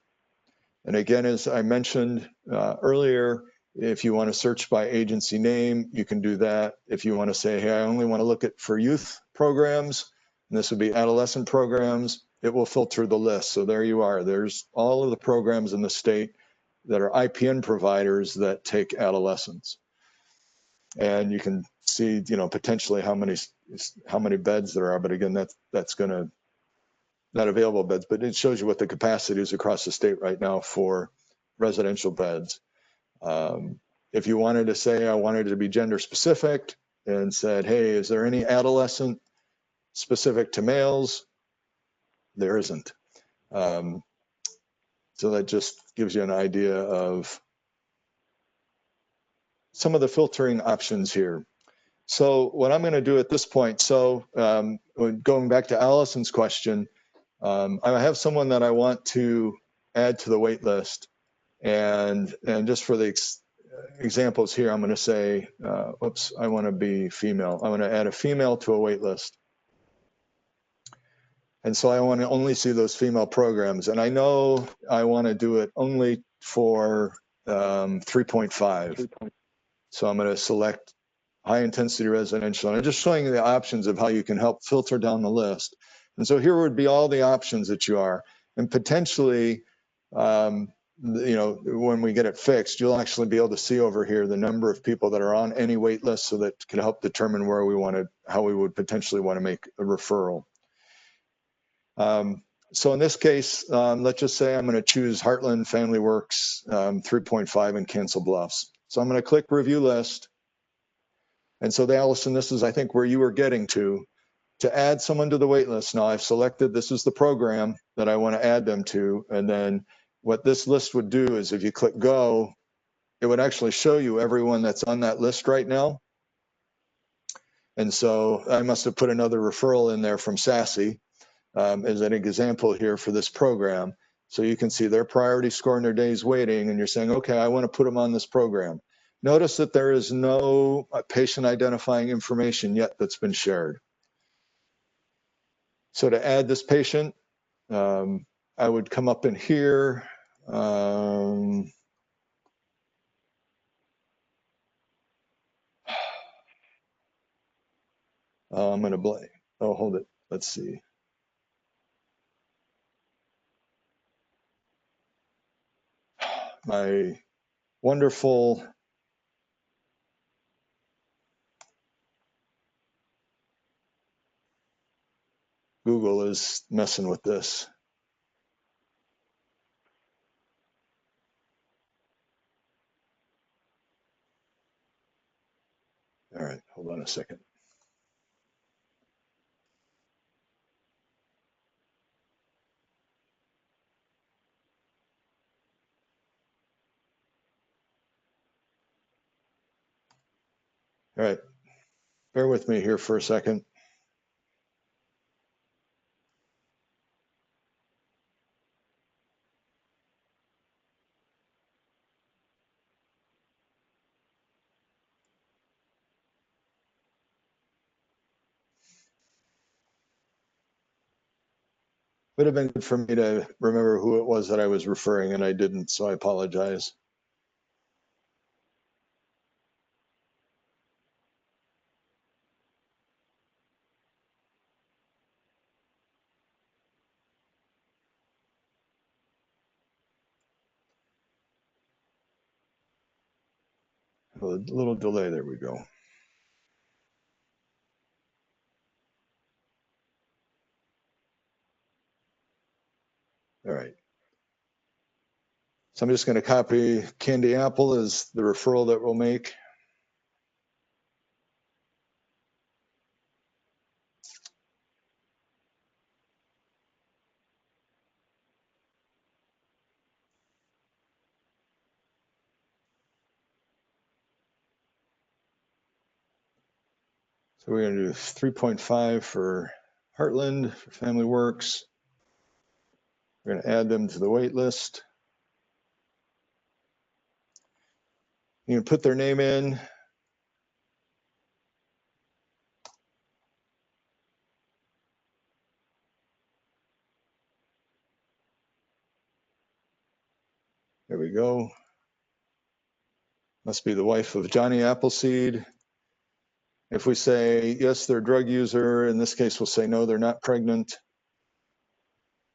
And again, as I mentioned earlier, if you want to search by agency name, you can do that. If you want to say, hey, I only want to look at for youth programs, and this would be adolescent programs, it will filter the list. So there you are. There's all of the programs in the state that are IPN providers that take adolescents. And you can see, potentially how many beds there are. But again, that's going to, not available beds, but it shows you what the capacity is across the state right now for residential beds. If you wanted to say, I wanted it to be gender specific and said, hey, is there any adolescent specific to males? There isn't. So that just gives you an idea of some of the filtering options here. So what I'm going to do at this point, going back to Allison's question, I have someone that I want to add to the wait list. And just for the examples here, I'm going to say, oops, I want to be female. I want to add a female to a wait list. And so I want to only see those female programs. And I know I want to do it only for 3.5. So I'm going to select high intensity residential. And I'm just showing you the options of how you can help filter down the list. And so here would be all the options that you are. And potentially, when we get it fixed, you'll actually be able to see over here the number of people that are on any wait list, so that can help determine how we would potentially want to make a referral. So in this case, let's just say I'm going to choose Heartland Family Works 3.5 and Cancel Bluffs. So I'm going to click Review List. And so Allison, this is, I think, where you were getting to add someone to the wait list. Now I've selected, this is the program that I want to add them to. And then what this list would do is if you click Go, it would actually show you everyone that's on that list right now. And so I must have put another referral in there from Sassy as an example here for this program. So you can see their priority score and their days waiting, and you're saying, okay, I want to put them on this program. Notice that there is no patient identifying information yet that's been shared. So to add this patient, I would come up in here. I'm going to blame. Oh, hold it. Let's see. My wonderful Google is messing with this. All right, hold on a second. All right, bear with me here for a second. Would have been good for me to remember who it was that I was referring, and I didn't, so I apologize. A little delay, there we go. All right. So I'm just going to copy Candy Apple as the referral that we'll make. So we're going to do 3.5 for Heartland, for Family Works. We're going to add them to the wait list. You can put their name in. There we go. Must be the wife of Johnny Appleseed. If we say, yes, they're a drug user, in this case, we'll say, no, they're not pregnant.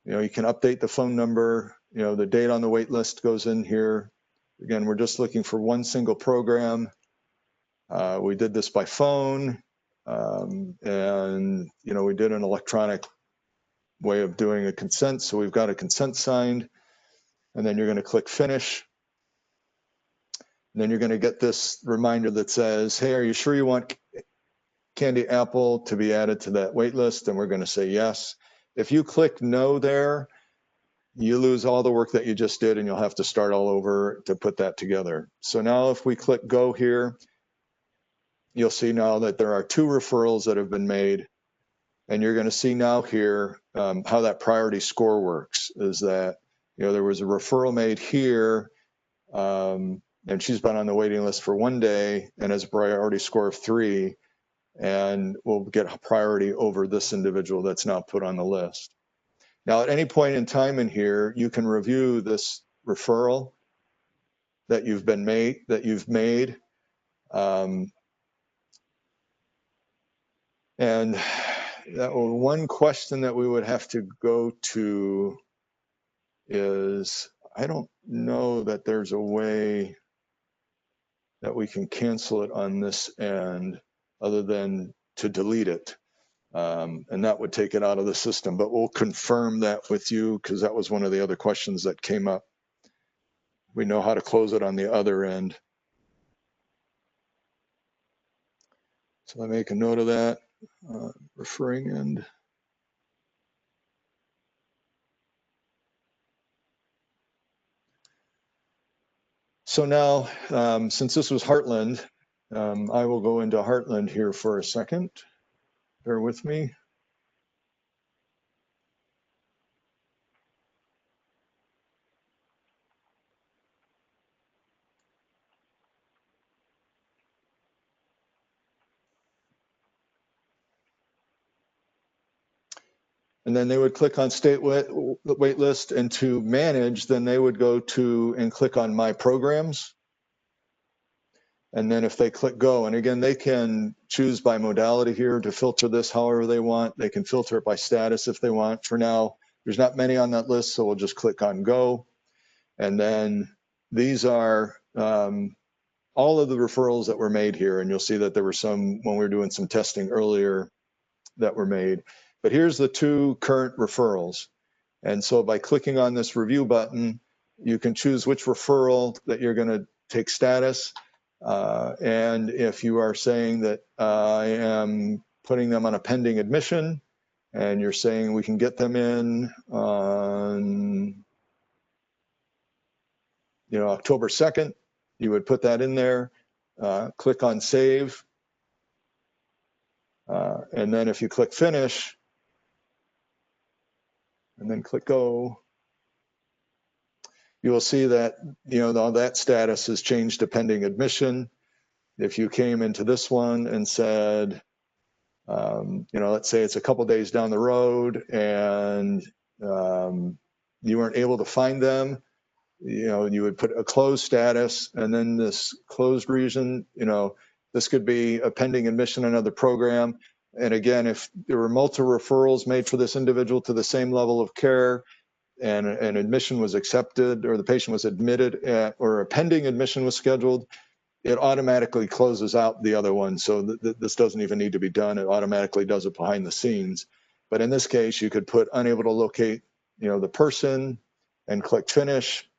You know, you can update the phone number. You know, the date on the wait list goes in here. Again, we're just looking for one single program. We did this by phone. And, you know, we did an electronic way of doing a consent. So we've got a consent signed. And then you're going to click finish. And then you're going to get this reminder that says, hey, are you sure you want Candy Apple to be added to that wait list? And we're going to say yes. If you click no there, you lose all the work that you just did and you'll have to start all over to put that together. So now if we click go here, you'll see now that there are 2 referrals that have been made. And you're going to see now here how that priority score works is that, you know, there was a referral made here and she's been on the waiting list for 1 day and has a priority score of 3, and we'll get a priority over this individual that's now put on the list. Now, at any point in time in here, you can review this referral that you've made. And that one question that we would have to go to is, I don't know that there's a way that we can cancel it on this end other than to delete it. And that would take it out of the system, but we'll confirm that with you because that was one of the other questions that came up. We know how to close it on the other end. So I make a note of that, referring end. So now, since this was Heartland, I will go into Heartland here for a second. Bear with me. and then they would click on state wait list, and to manage, then they would go to and click on my programs. And then if they click go, and again, they can choose by modality here to filter this however they want. They can filter it by status if they want. For now, there's not many on that list, so we'll just click on go. And then these are all of the referrals that were made here. And you'll see that there were some when we were doing some testing earlier that were made. But here's the 2 current referrals. And so by clicking on this review button, you can choose which referral that you're going to take status. And if you are saying that I am putting them on a pending admission, and you're saying we can get them in on, October 2nd, you would put that in there, click on save. And then if you click finish, and then click go, you will see that, that status has changed to pending admission. If you came into this one and said, let's say it's a couple days down the road and you weren't able to find them, you would put a closed status, and then this closed region, this could be a pending admission in another program. And again, if there were multiple referrals made for this individual to the same level of care, and an admission was accepted, or the patient was admitted or a pending admission was scheduled, it automatically closes out the other one. So this doesn't even need to be done. It automatically does it behind the scenes. But in this case, you could put unable to locate, the person, and click finish.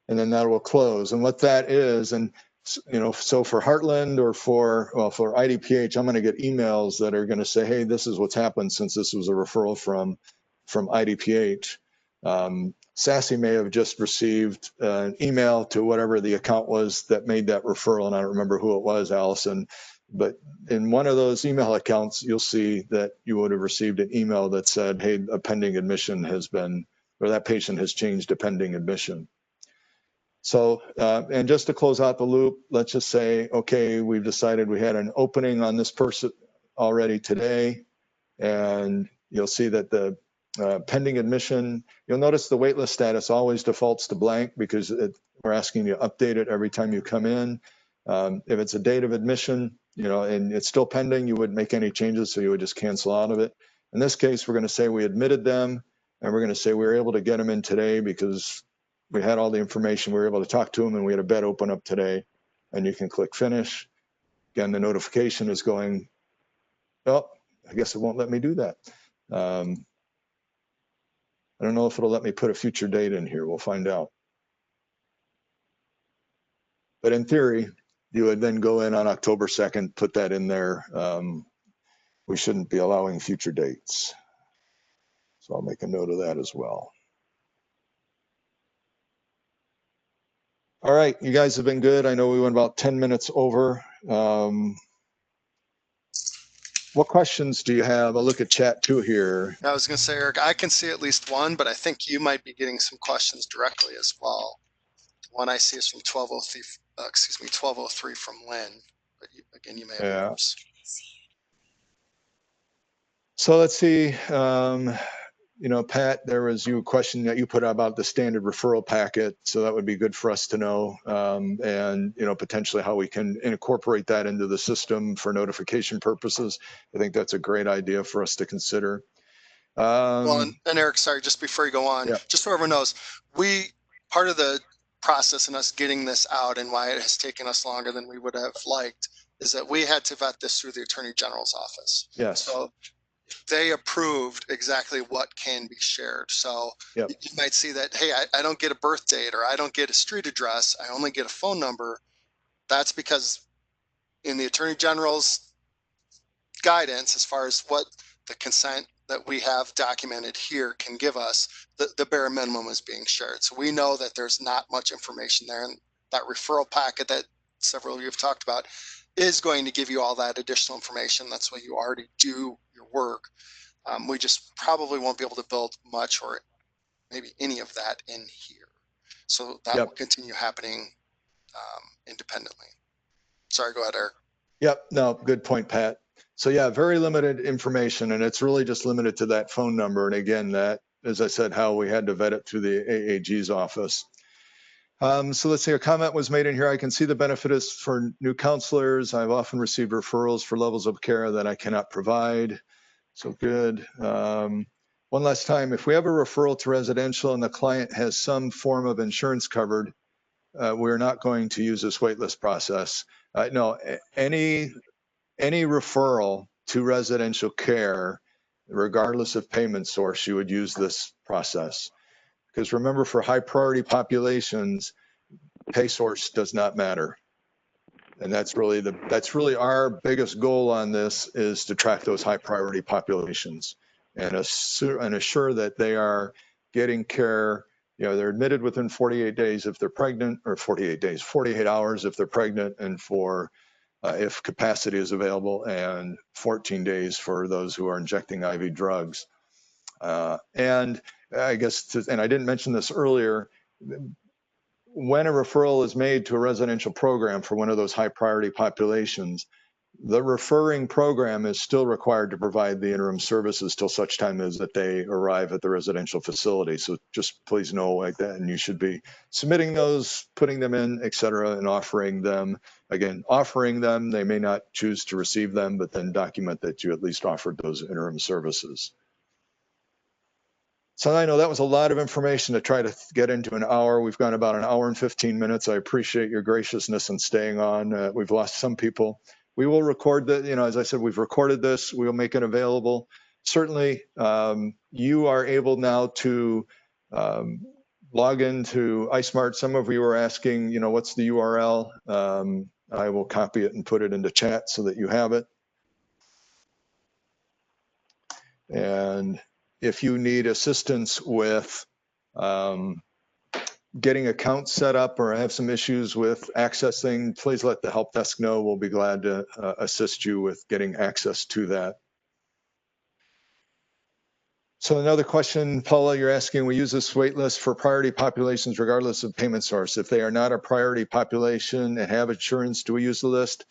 And then that will close. And what that is, and so for Heartland or for IDPH, I'm going to get emails that are going to say, hey, this is what's happened since this was a referral from IDPH. Sassy may have just received an email to whatever the account was that made that referral, and I don't remember who it was, Allison. But in one of those email accounts, you'll see that you would have received an email that said, hey, a pending admission has been, or that patient has changed to pending admission. So, and just to close out the loop, let's just say, okay, we've decided we had an opening on this person already today, and you'll see that the pending admission, you'll notice the waitlist status always defaults to blank because we're asking you to update it every time you come in. If it's a date of admission, and it's still pending, you wouldn't make any changes, so you would just cancel out of it. In this case, we're going to say we admitted them, and we're going to say we were able to get them in today because we had all the information, we were able to talk to them, and we had a bed open up today. And you can click finish. Again, the notification is going, oh, I guess it won't let me do that. I don't know if it'll let me put a future date in here. We'll find out. But in theory, you would then go in on October 2nd, put that in there. We shouldn't be allowing future dates. So I'll make a note of that as well. All right, you guys have been good. I know we went about 10 minutes over. What questions do you have? I'll look at chat too here. I was going to say, Eric, I can see at least one, but I think you might be getting some questions directly as well. The one I see is from 1203 from Lynn. But again, you may have yours. So let's see. Pat, there was a question that you put about the standard referral packet. So that would be good for us to know, and potentially how we can incorporate that into the system for notification purposes. I think that's a great idea for us to consider. Well, and Eric, sorry, just before you go on, just so everyone knows, part of the process in us getting this out and why it has taken us longer than we would have liked is that we had to vet this through the Attorney General's office. Yes. So they approved exactly what can be shared. So you might see that, hey, I don't get a birth date, or I don't get a street address, I only get a phone number. That's because in the Attorney General's guidance, as far as what the consent that we have documented here can give us, the bare minimum is being shared. So we know that there's not much information there, and that referral packet that several of you have talked about is going to give you all that additional information. That's what you already do your work. We just probably won't be able to build much or maybe any of that in here. So that will continue happening independently. Sorry, go ahead, Eric. Yep, no, good point, Pat. So yeah, very limited information, and it's really just limited to that phone number. And again, that, as I said, how we had to vet it through the AAG's office. So let's see, a comment was made in here. I can see the benefit is for new counselors. I've often received referrals for levels of care that I cannot provide. So good. One last time, if we have a referral to residential and the client has some form of insurance covered, we're not going to use this waitlist process. No, any referral to residential care, regardless of payment source, you would use this process. Because remember, for high priority populations, pay source does not matter. And that's really our biggest goal on this, is to track those high priority populations and assure that they are getting care. You know, they're admitted within 48 days if they're pregnant, or 48 hours if they're pregnant, and for if capacity is available, and 14 days for those who are injecting IV drugs. And I guess, and I didn't mention this earlier, when a referral is made to a residential program for one of those high priority populations, the referring program is still required to provide the interim services till such time as that they arrive at the residential facility. So just please know like that, and you should be submitting those, putting them in, et cetera, and offering them. Again, offering them, they may not choose to receive them, but then document that you at least offered those interim services. So I know that was a lot of information to try to get into an hour. We've gone about an hour and 15 minutes. I appreciate your graciousness in staying on. We've lost some people. We will record that, you know, as I said, we've recorded this. We'll make it available. Certainly, you are able now to log into iSmart. Some of you are asking, you know, what's the URL? I will copy it and put it into chat so that you have it. And if you need assistance with getting accounts set up, or have some issues with accessing, please let the help desk know. We'll be glad to assist you with getting access to that. So another question, Paula, you're asking, we use this wait list for priority populations regardless of payment source. If they are not a priority population and have insurance, do we use the list?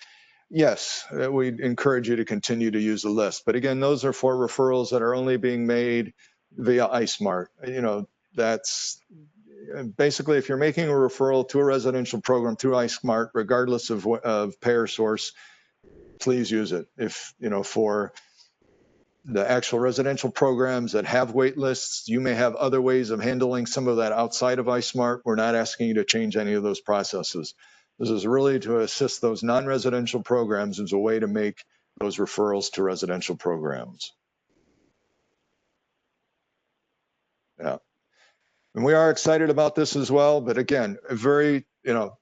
Yes, we encourage you to continue to use the list. But again, those are for referrals that are only being made via iSmart. You know, that's basically, if you're making a referral to a residential program through iSmart, regardless of payer source, please use it. If, you know, for the actual residential programs that have wait lists, you may have other ways of handling some of that outside of iSmart. We're not asking you to change any of those processes. This is really to assist those non-residential programs as a way to make those referrals to residential programs. Yeah. And we are excited about this as well, but again, very, you know,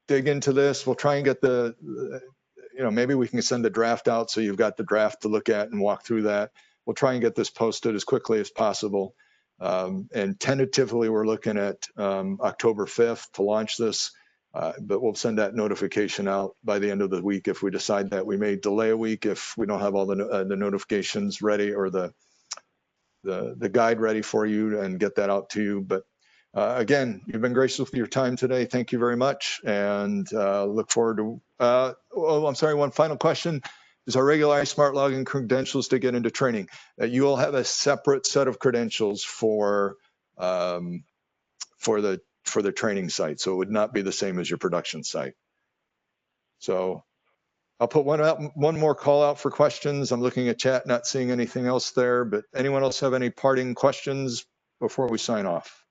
dig into this. We'll try and get the, you know, maybe we can send a draft out so you've got the draft to look at and walk through that. We'll try and get this posted as quickly as possible. And tentatively, we're looking at October 5th to launch this. But we'll send that notification out by the end of the week. If we decide that, we may delay a week if we don't have all the notifications ready, or the guide ready for you, and get that out to you. But again, you've been gracious with your time today. Thank you very much, and look forward to. Oh, I'm sorry. One final question: is our regular iSmart login credentials to get into training? You will have a separate set of credentials for the training site, so it would not be the same as your production site. So I'll put one more call out for questions. I'm looking at chat, not seeing anything else there, but anyone else have any parting questions before we sign off?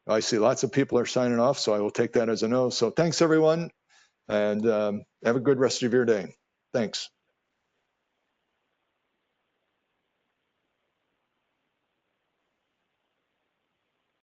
I see lots of people are signing off, so I will take that as a no. So thanks everyone, and have a good rest of your day. Thanks.